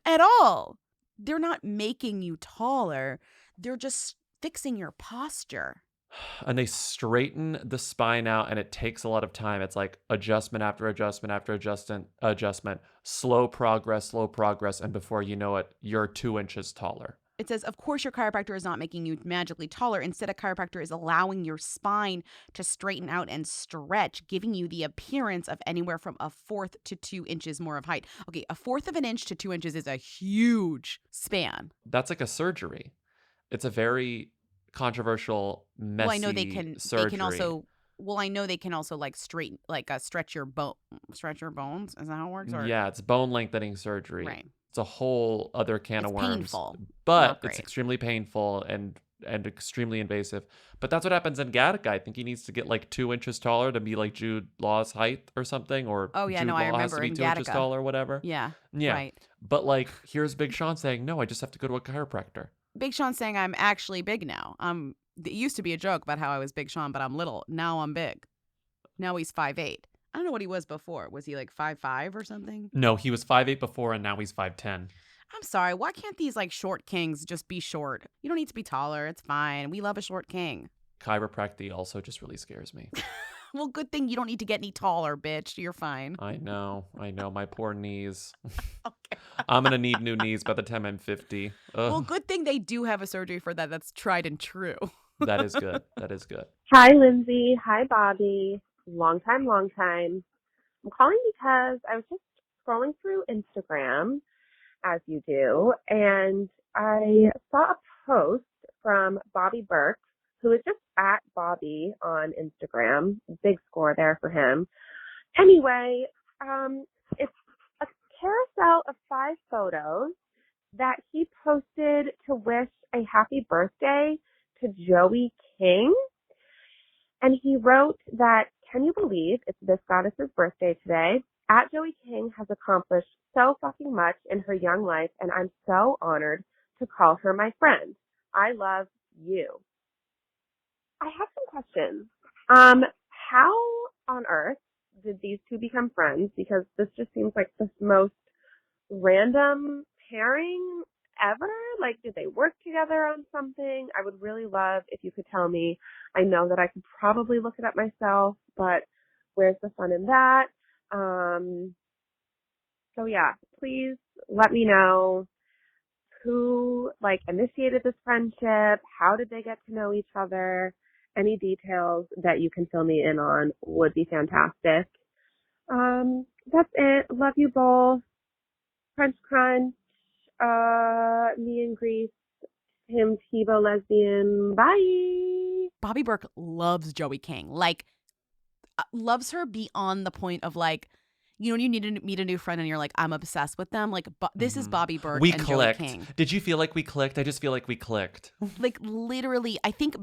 at all. They're not making you taller. They're just fixing your posture. And they straighten the spine out, and it takes a lot of time. It's like adjustment after adjustment after adjustment, slow progress, and before you know it, you're 2 inches taller. It says, of course, your chiropractor is not making you magically taller. Instead, a chiropractor is allowing your spine to straighten out and stretch, giving you the appearance of anywhere from 1/4 to 2 inches more of height. Okay, 1/4 of an inch to 2 inches is a huge span. That's like a surgery. It's a very controversial, messy Well, I know they can. surgery. They can also. Well, I know they can also like straighten, like stretch your bones. Is that how it works? Or? Yeah, it's bone lengthening surgery. Right. It's a whole other can of worms. Painful, but not it's great. extremely painful and extremely invasive. But that's what happens in Gattaca. I think he needs to get like 2 inches taller to be like Jude Law's height or something. Or Oh yeah, Jude no, I Law has remember to be in 2 inches Gattaca. taller or whatever. Yeah. Yeah. Right. But like, here's Big Sean saying, no, I just have to go to a chiropractor. Big Sean's saying I'm actually big now. It used to be a joke about how I was Big Sean, but I'm little. Now I'm big. Now he's 5'8". I don't know what he was before. Was he like 5'5" or something? No, he was 5'8" before, and now he's 5'10". I'm sorry. Why can't these like short kings just be short? You don't need to be taller. It's fine. We love a short king. Chiropractic also just really scares me. Well, good thing you don't need to get any taller, bitch. You're fine. I know. My poor knees. Okay. I'm going to need new knees by the time I'm 50. Ugh. Well, good thing they do have a surgery for that. That's tried and true. That is good. That is good. Hi, Lindsay. Hi, Bobby. Long time. I'm calling because I was just scrolling through Instagram, as you do, and I saw a post from Bobby Berk, who is just at Bobby on Instagram. Big score there for him. Anyway, it's a carousel of 5 photos that he posted to wish a happy birthday to Joey King. And he wrote that, can you believe it's this goddess's birthday today? At Joey King has accomplished so fucking much in her young life, and I'm so honored to call her my friend. I love you. I have some questions. How on earth did these two become friends? Because this just seems like the most random pairing ever. Like, did they work together on something? I would really love if you could tell me. I know that I could probably look it up myself, but where's the fun in that? So yeah, please let me know who like initiated this friendship. How did they get to know each other? Any details that you can fill me in on would be fantastic. That's it. Love you both. Crunch crunch. Me and Grease. Him Tebow lesbian. Bye. Bobby Berk loves Joey King. Like, loves her beyond the point of like, you know, when you need to meet a new friend and you're like, I'm obsessed with them. Like, this is Bobby Berk We and clicked. Joey King. Did you feel like we clicked? I just feel like we clicked. Like, literally, I think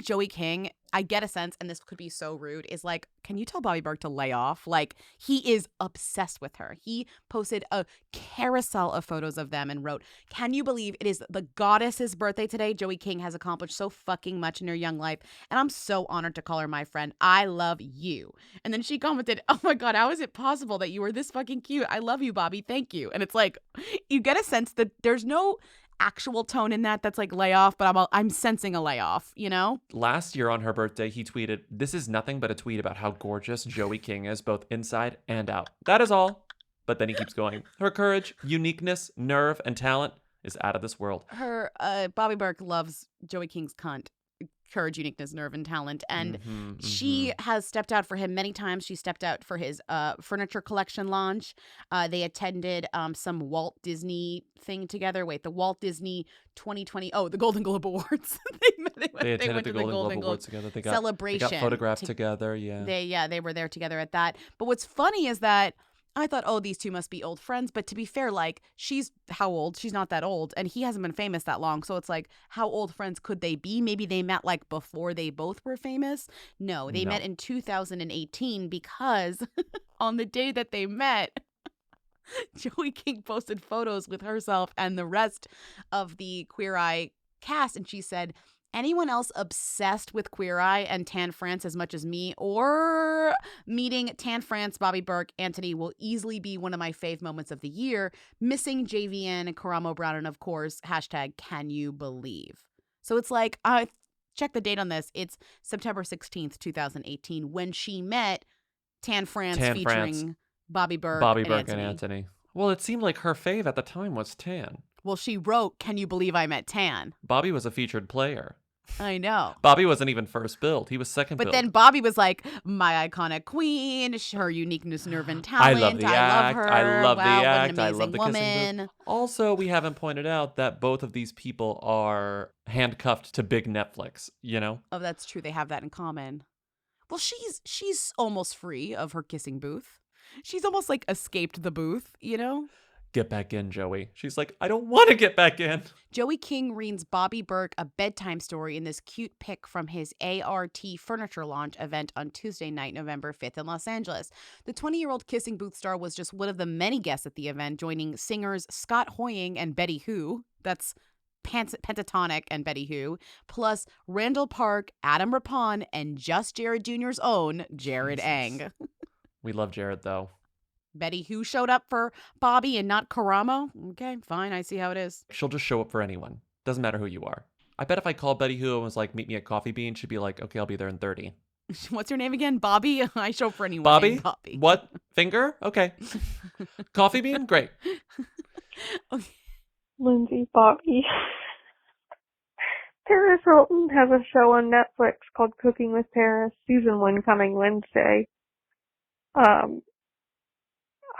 Joey King, I get a sense, and this could be so rude, is like, can you tell Bobby Berk to lay off? Like, he is obsessed with her. He posted a carousel of photos of them and wrote, can you believe it is the goddess's birthday today? Joey King has accomplished so fucking much in her young life, and I'm so honored to call her my friend. I love you. And then she commented, oh my God, how is it possible that you were this fucking cute? I love you, Bobby. Thank you. And it's like, you get a sense that there's no actual tone in that's like layoff, but I'm sensing a layoff, you know? Last year on her birthday, he tweeted, this is nothing but a tweet about how gorgeous Joey King is, both inside and out. That is all. But then he keeps going. Her courage, uniqueness, nerve, and talent is out of this world. Her, Bobby Berk loves Joey King's cunt. Courage, uniqueness, nerve, and talent. And she has stepped out for him many times. She stepped out for his furniture collection launch. They attended some Walt Disney thing together. Wait, the Walt Disney 2020. Oh, the Golden Globe Awards. They attended the Golden Globe Awards together. They got, celebration. They got photographed together. Yeah. They were there together at that. But what's funny is that I thought, oh, these two must be old friends. But to be fair, like, she's how old? She's not that old. And he hasn't been famous that long. So it's like, how old friends could they be? Maybe they met like before they both were famous. No, they met in 2018 because on the day that they met, Joey King posted photos with herself and the rest of the Queer Eye cast. And she said, Anyone else obsessed with Queer Eye and Tan France as much as me, or meeting Tan France, Bobby Berk, Anthony will easily be one of my fave moments of the year. Missing JVN and Karamo Brown, and of course, hashtag can you believe. So it's like, check the date on this. It's September 16th, 2018, when she met Tan France featuring Bobby Berk and Anthony. Well, it seemed like her fave at the time was Tan. Well, she wrote, "Can you believe I met Tan?" Bobby was a featured player. I know. Bobby wasn't even first billed. He was second billed. But then Bobby was like, my iconic queen, her uniqueness, nerve, and talent. I love the act. Love her. I love wow, the act. What an I love the woman. kissing booth. Also, we haven't pointed out that both of these people are handcuffed to big Netflix, you know? Oh, that's true. They have that in common. Well, she's almost free of her kissing booth. She's almost like escaped the booth, you know? Get back in, Joey. She's like, I don't want to get back in. Joey King reads Bobby Berk a bedtime story in this cute pic from his ART furniture launch event on Tuesday night, November 5th in Los Angeles. The 20-year-old kissing booth star was just one of the many guests at the event, joining singers Scott Hoying and Betty Who. That's Pentatonic and Betty Who, plus Randall Park, Adam Rippon, and just Jared Jr.'s own Jared Ang. We love Jared, though. Betty Who showed up for Bobby and not Karamo? Okay, fine. I see how it is. She'll just show up for anyone. Doesn't matter who you are. I bet if I called Betty Who and was like, meet me at Coffee Bean, she'd be like, okay, I'll be there in 30. What's your name again? Bobby? I show up for anyone. Bobby? Bobby. What? Finger? Okay. Coffee Bean? Great. Okay. Lindsay, Bobby. Paris Hilton has a show on Netflix called Cooking with Paris, season 1 coming Wednesday.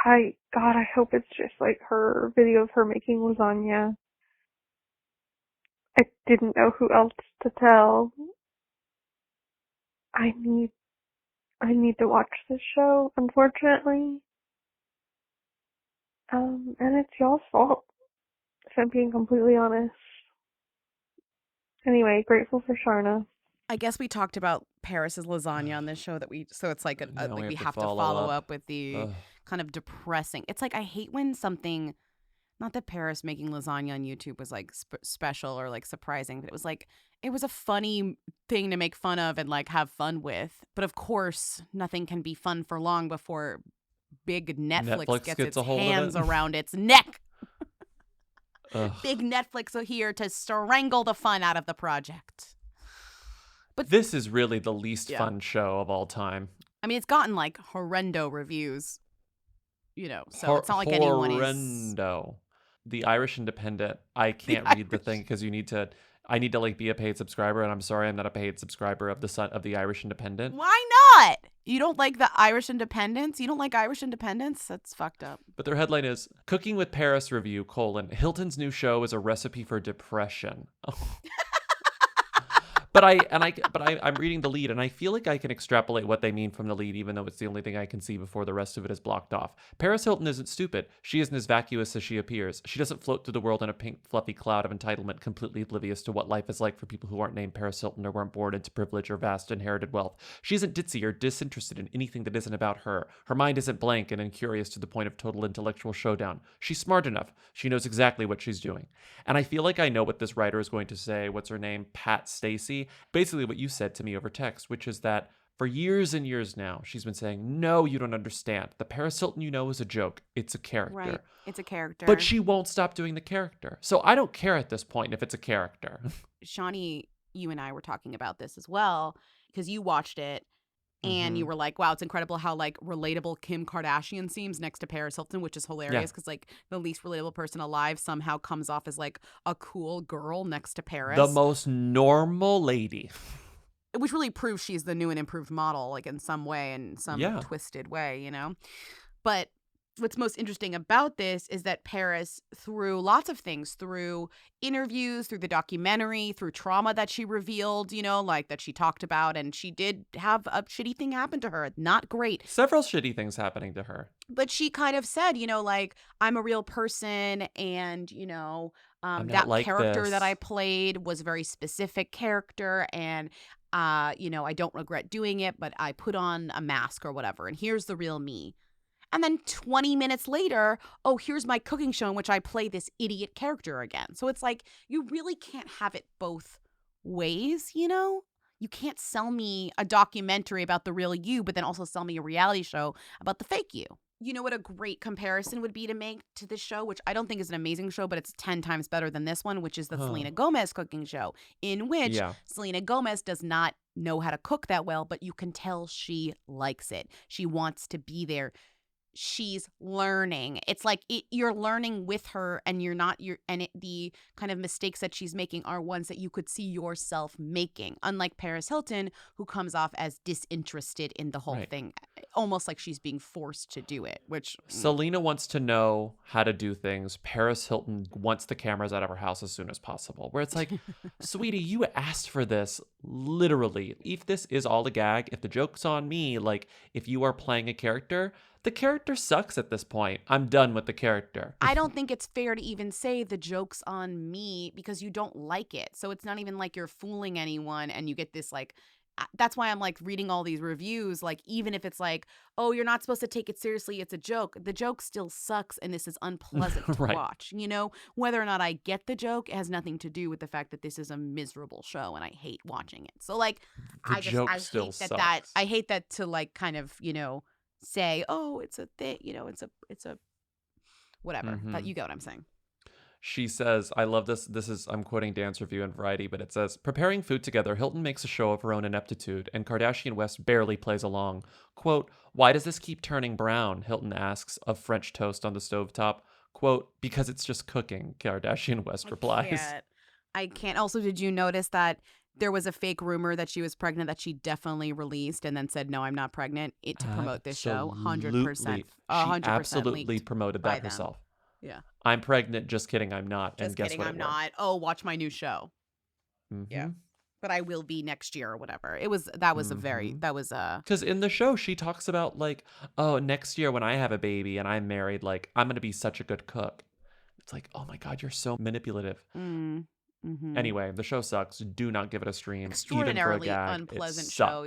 I hope it's just like her video of her making lasagna. I didn't know who else to tell. I need to watch this show, unfortunately. And it's y'all's fault, if I'm being completely honest. Anyway, grateful for Sharna. I guess we talked about Paris's lasagna on this show so it's like we have to follow up with the kind of depressing. It's like I hate when something, not that Paris making lasagna on YouTube was like special or like surprising, but it was like it was a funny thing to make fun of and like have fun with. But of course, nothing can be fun for long before big Netflix gets its hands around its neck. Big Netflix are here to strangle the fun out of the project. But this is really the least fun show of all time. I mean, it's gotten like horrendo reviews, you know, so it's not like anyone is. Horrendo. The Irish Independent. I can't read the thing because I need to like be a paid subscriber, and I'm sorry I'm not a paid subscriber of the Irish Independent. Why not? You don't like the Irish Independence? You don't like Irish Independence? That's fucked up. But their headline is Cooking with Paris Review, Hilton's new show is a recipe for depression. But I'm reading the lead, and I feel like I can extrapolate what they mean from the lead, even though it's the only thing I can see before the rest of it is blocked off. Paris Hilton isn't stupid. She isn't as vacuous as she appears. She doesn't float through the world in a pink, fluffy cloud of entitlement, completely oblivious to what life is like for people who aren't named Paris Hilton or weren't born into privilege or vast inherited wealth. She isn't ditzy or disinterested in anything that isn't about her. Her mind isn't blank and incurious to the point of total intellectual showdown. She's smart enough. She knows exactly what she's doing. And I feel like I know what this writer is going to say. What's her name? Pat Stacey. Basically what you said to me over text, which is that for years and years now, she's been saying, no, you don't understand. The Paris Hilton you know is a joke. It's a character. Right. It's a character. But she won't stop doing the character. So I don't care at this point if it's a character. Shawnee, you and I were talking about this as well, because you watched it and you were like, wow, it's incredible how like relatable Kim Kardashian seems next to Paris Hilton, which is hilarious because like the least relatable person alive somehow comes off as like a cool girl next to Paris. The most normal lady. Which really proves she's the new and improved model, like in some way, in some twisted way, you know? But what's most interesting about this is that Paris, through lots of things, through interviews, through the documentary, through trauma that she revealed, you know, like that she talked about, and she did have a shitty thing happen to her. Not great. Several shitty things happening to her. But she kind of said, you know, like, I'm a real person, and, you know, that like character this. that I played was a very specific character, and you know, I don't regret doing it, but I put on a mask or whatever, and here's the real me. And then 20 minutes later, oh, here's my cooking show in which I play this idiot character again. So it's like, you really can't have it both ways, you know? You can't sell me a documentary about the real you, but then also sell me a reality show about the fake you. You know what a great comparison would be to make to this show, which I don't think is an amazing show, but it's 10 times better than this one, which is the Selena Gomez cooking show, in which Selena Gomez does not know how to cook that well, but you can tell she likes it. She wants to be there. She's learning. It's like you're learning with her, and the kind of mistakes that she's making are ones that you could see yourself making. Unlike Paris Hilton, who comes off as disinterested in the whole thing, almost like she's being forced to do it. Which Selena wants to know how to do things. Paris Hilton wants the cameras out of her house as soon as possible. Where it's like, sweetie, you asked for this, literally. If this is all a gag, if the joke's on me, like if you are playing a character, the character sucks at this point. I'm done with the character. I don't think it's fair to even say the joke's on me because you don't like it. So it's not even like you're fooling anyone and you get this like, that's why I'm like reading all these reviews. Like, even if it's like, oh, you're not supposed to take it seriously, it's a joke. The joke still sucks and this is unpleasant to watch. You know, whether or not I get the joke, it has nothing to do with the fact that this is a miserable show and I hate watching it. So like, I hate that to like kind of, you know, say, oh, it's a thing, you know, it's a whatever. But you get what I'm saying. She says, I love this. I'm quoting Dan's review in Variety, but it says, preparing food together, Hilton makes a show of her own ineptitude, and Kardashian West barely plays along. Quote, why does this keep turning brown? Hilton asks of French toast on the stovetop. Quote, because it's just cooking, Kardashian West replies. I can't. Also, did you notice that there was a fake rumor that she was pregnant that she definitely released and then said, no, I'm not pregnant to promote this show? 100%. She absolutely promoted that herself. Yeah. I'm pregnant. Just kidding. I'm not. Just and guess kidding. what? I'm not. Oh, watch my new show. Yeah. But I will be next year or whatever. That was because in the show she talks about like, oh, next year when I have a baby and I'm married, like I'm gonna be such a good cook. It's like, oh my God, you're so manipulative. Anyway, the show sucks. Do not give it a stream. Extraordinarily even for a gag. Unpleasant show.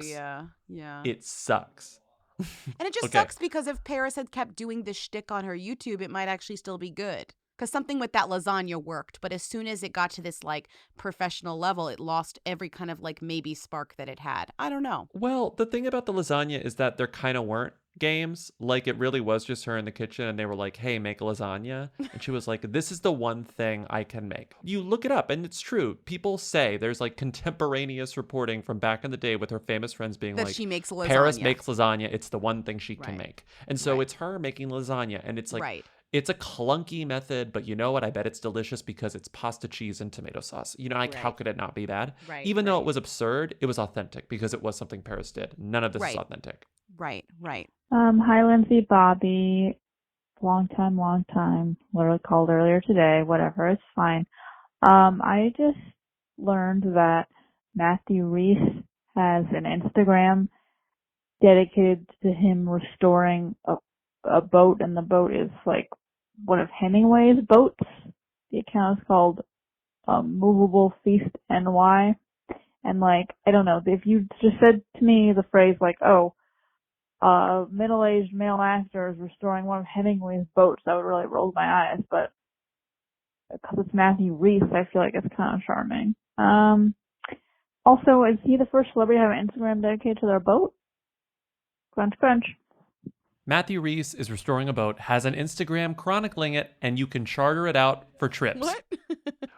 Yeah. It sucks. And it just sucks because if Paris had kept doing this shtick on her YouTube, it might actually still be good. Because something with that lasagna worked, but as soon as it got to this like professional level, it lost every kind of like maybe spark that it had. I don't know. Well, the thing about the lasagna is that there kind of weren't games. Like it really was just her in the kitchen and they were like, hey, make a lasagna. And she was like, this is the one thing I can make. You look it up and it's true. People say there's like contemporaneous reporting from back in the day with her famous friends being that like, she makes lasagna. Paris makes lasagna. It's the one thing she can make. And so it's her making lasagna. And it's like, it's a clunky method, but you know what? I bet it's delicious because it's pasta, cheese, and tomato sauce. You know, like how could it not be bad? Even though it was absurd, it was authentic because it was something Paris did. None of this is authentic. Right. Hi, Lindsay, Bobby. Long time. Literally called earlier today. Whatever, it's fine. I just learned that Matthew Rhys has an Instagram dedicated to him restoring a boat, and the boat is like one of Hemingway's boats. The account is called Movable Feast NY. And like, I don't know, if you just said to me the phrase like, oh, middle-aged male actor is restoring one of Hemingway's boats, that would really roll my eyes. But because it's Matthew Rhys, I feel like it's kind of charming. Also, is he the first celebrity to have an Instagram dedicated to their boat? Crunch, crunch. Matthew Rhys is restoring a boat, has an Instagram chronicling it, and you can charter it out for trips. What?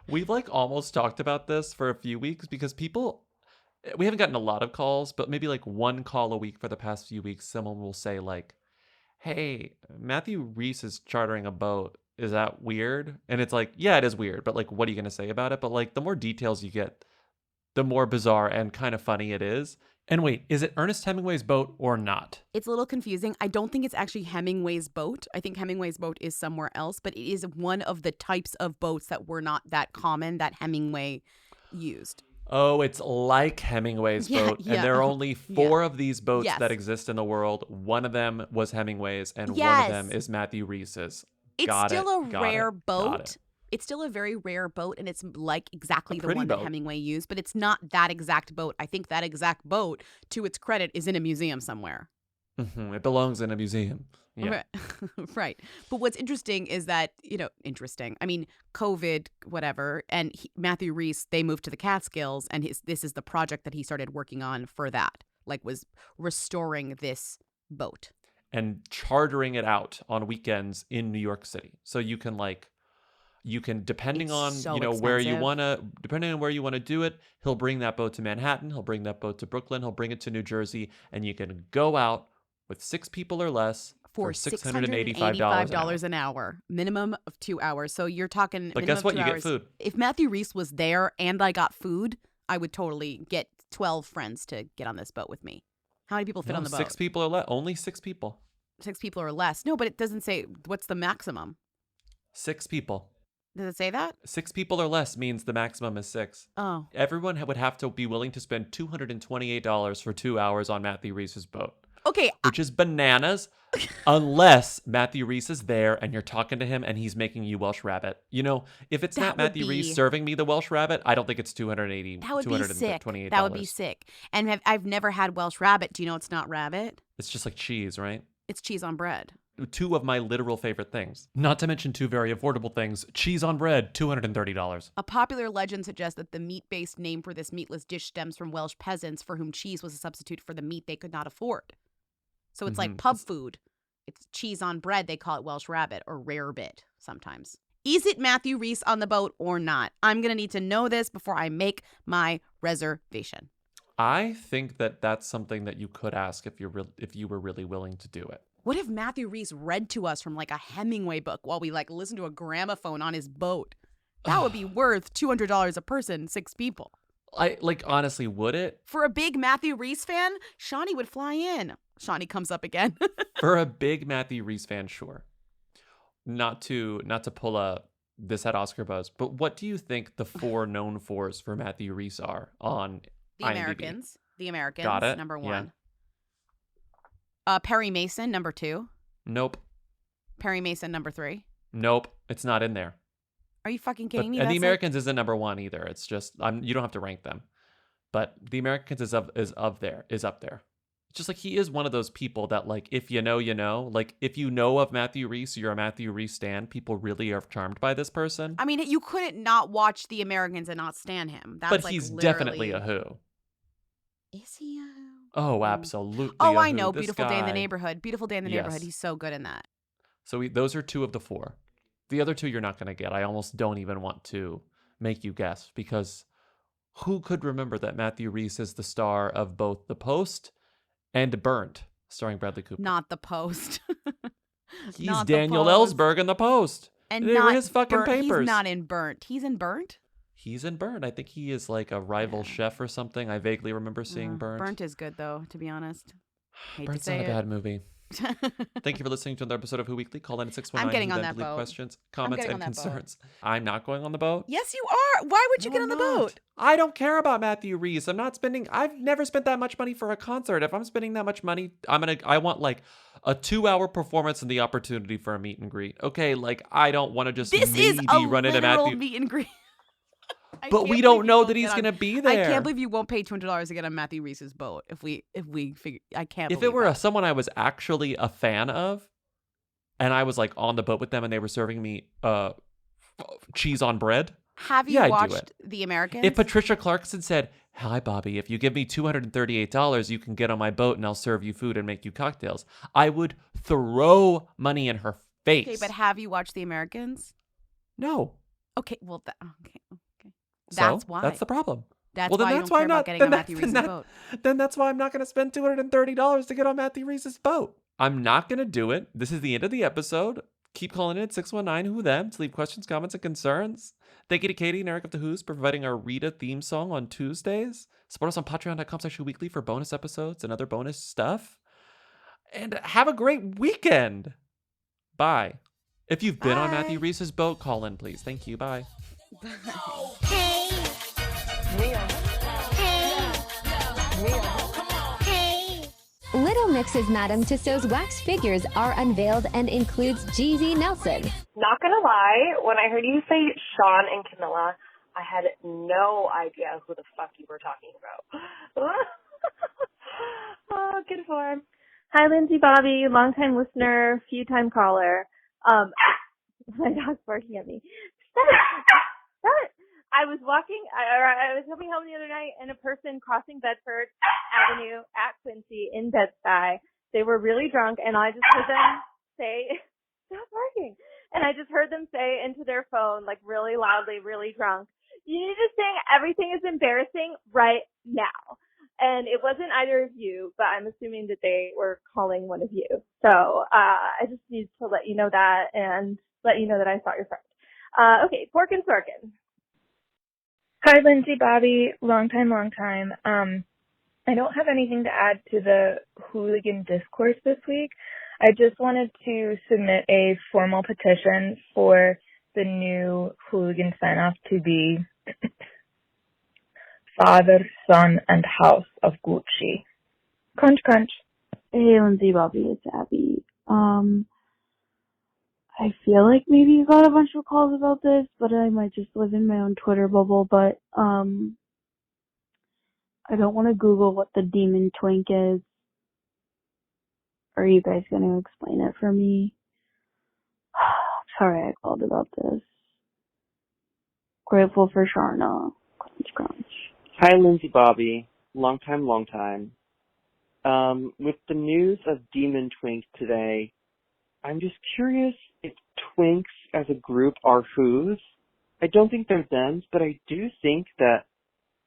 We've like almost talked about this for a few weeks because we haven't gotten a lot of calls, but maybe like one call a week for the past few weeks. Someone will say like, hey, Matthew Rhys is chartering a boat. Is that weird? And it's like, yeah, it is weird, but like, what are you going to say about it? But like the more details you get, the more bizarre and kind of funny it is. And wait, is it Ernest Hemingway's boat or not? It's a little confusing. I don't think it's actually Hemingway's boat. I think Hemingway's boat is somewhere else, but it is one of the types of boats that were not that common that Hemingway used. Oh, it's like Hemingway's boat. And there are only 4 of these boats that exist in the world. One of them was Hemingway's and one of them is Matthew Rhys's. It's still a rare boat. It's still a very rare boat, and it's like exactly the one that Hemingway used, but it's not that exact boat. I think that exact boat, to its credit, is in a museum somewhere. It belongs in a museum. Yeah. Right. But what's interesting is that, I mean, COVID, whatever, and Matthew Rhys, they moved to the Catskills, and this is the project that he started working on for that, like was restoring this boat. And chartering it out on weekends in New York City. So you can depending on, where you want to, depending on where you want to do it, he'll bring that boat to Manhattan, he'll bring that boat to Brooklyn, he'll bring it to New Jersey, and you can go out with 6 people or less for $685 an hour, minimum of 2 hours. So you're talking. But guess what? You get food. If Matthew Rhys was there and I got food, I would totally get 12 friends to get on this boat with me. How many people fit on the boat? 6 people or less. Only 6 people. 6 people or less. No, but it doesn't say what's the maximum. 6 people. Does it say that? 6 people or less means the maximum is 6. Oh. Everyone would have to be willing to spend $228 for 2 hours on Matthew Rhys's boat. Okay. Which is bananas, unless Matthew Rhys is there and you're talking to him and he's making you Welsh Rabbit. If it's not Matthew Rhys serving me the Welsh Rabbit, I don't think it's $228. That would be sick. That would be sick. And I've never had Welsh Rabbit. Do you know it's not rabbit? It's just like cheese, right? It's cheese on bread. 2 of my literal favorite things. Not to mention 2 very affordable things. Cheese on bread, $230. A popular legend suggests that the meat-based name for this meatless dish stems from Welsh peasants for whom cheese was a substitute for the meat they could not afford. So it's like pub food. It's cheese on bread. They call it Welsh Rabbit or rarebit sometimes. Is it Matthew Rhys on the boat or not? I'm going to need to know this before I make my reservation. I think that that's something that you could ask if you were really willing to do it. What if Matthew Rhys read to us from like a Hemingway book while we like listen to a gramophone on his boat? That would be worth $200 a person, 6 people. Honestly, would it? For a big Matthew Rhys fan, Shawnee would fly in. Shawnee comes up again. For a big Matthew Rhys fan, sure. Not to pull this had Oscar buzz, but what do you think the 4 known fours for Matthew Rhys are on The IMDb? Americans. The Americans. Got it. Number 1. Yeah. Perry Mason, number 2. Nope. Perry Mason, number 3. Nope. It's not in there. Are you fucking kidding me? And The Americans isn't number 1 either. It's just you don't have to rank them. But The Americans is up there. It's just like he is one of those people that like if you know, you know. Like if you know of Matthew Rhys, you're a Matthew Rhys stan. People really are charmed by this person. I mean, you couldn't not watch The Americans and not stan him. That's but like he's literally... definitely a who. Is he a who? Oh, absolutely. Oh, I who. know. This Beautiful guy. Day in the Neighborhood. Beautiful Day in the Yes. Neighborhood. He's so good in that. So those are 2 of the 4. The other 2 you're not going to get. I almost don't even want to make you guess because who could remember that Matthew Rhys is the star of both The Post and Burnt, starring Bradley Cooper? Not The Post. He's Not Daniel The Post. Ellsberg in The Post. And they not were his fucking Burnt. papers. He's not in Burnt. He's in Burnt? He's in Burnt. I think he is like a rival chef or something. I vaguely remember seeing Burnt. Burnt is good, though, to be honest. Hate Burnt's to say not a it. bad movie. Thank you for listening to another episode of Who Weekly. Call in at 619 I'm getting on then that leave boat. questions, I'm comments, getting and on that boat. concerns. I'm not going on the boat. Yes, you are. Why would you get on the boat? I don't care about Matthew Rhys. I've never spent that much money for a concert. If I'm spending that much money, I want like a 2-hour performance and the opportunity for a meet and greet. Okay, like I don't want to just This maybe is a run into literal Matthew. meet and greet. But we don't know that he's going to be there. I can't believe you won't pay $200 to get on Matthew Rhys's boat. If we figure, I can't. If it were someone I was actually a fan of, and I was like on the boat with them, and they were serving me cheese on bread. Have you I'd do watched it. The Americans? If Patricia Clarkson said, "Hi, Bobby, if you give me $238, you can get on my boat, and I'll serve you food and make you cocktails," I would throw money in her face. Okay, but have you watched The Americans? No. Okay, well, okay. So, That's why. That's the problem. That's well, then why that's you why don't care I'm about not getting then on that- Matthew then Rhys's that- boat. Then that's why I'm not going to spend $230 to get on Matthew Rhys's boat. I'm not going to do it. This is the end of the episode. Keep calling in at 619 Who Them to leave questions, comments, and concerns. Thank you to Katie and Eric of the Who's for providing our Rita theme song on Tuesdays. Support us on patreon.com/weekly for bonus episodes and other bonus stuff. And have a great weekend. Bye. If you've been on Matthew Rhys's boat, call in, please. Thank you. Bye. Hey. Real. Hey. Real. Hey. Little Mix's Madame Tussauds wax figures are unveiled and includes Jesy Nelson. Not gonna lie, when I heard you say Sean and Camilla, I had no idea who the fuck you were talking about. Oh, good form. Hi, Lindsay Bobby, longtime listener, few-time caller. My dog's barking at me. Stop it. I was coming home the other night, and a person crossing Bedford Avenue at Quincy in Bed-Stuy. They were really drunk, and I just heard them say, "Stop barking!" And I just heard them say into their phone, like really loudly, really drunk, "You need to sing Everything is Embarrassing right now." And it wasn't either of you, but I'm assuming that they were calling one of you. So I just need to let you know that and let you know that I saw your friend. Okay, Pork and Sorkin. Hi, Lindsay Bobby. Long time. I don't have anything to add to the hooligan discourse this week. I just wanted to submit a formal petition for the new hooligan sign-off to be Father, Son, and House of Gucci. Crunch, crunch. Hey, Lindsay Bobby, it's Abby. I feel like maybe you got a bunch of calls about this, but I might just live in my own Twitter bubble, but, I don't want to Google what the demon twink is. Are you guys going to explain it for me? Sorry I called about this. Grateful for Sharna. Crunch, crunch. Hi, Lindsay Bobby. Long time. With the news of Demon Twink today, I'm just curious if twinks as a group are who's. I don't think they're thems, but I do think that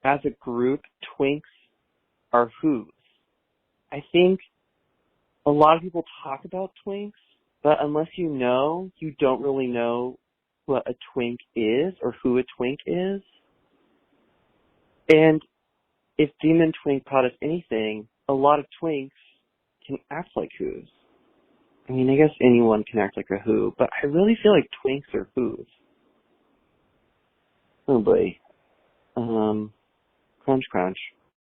as a group, twinks are who's. I think a lot of people talk about twinks, but unless you know, you don't really know what a twink is or who a twink is. And if Demon Twink taught us anything, a lot of twinks can act like who's. I mean, I guess anyone can act like a who, but I really feel like twinks are who's. Oh boy. Crunch, crunch.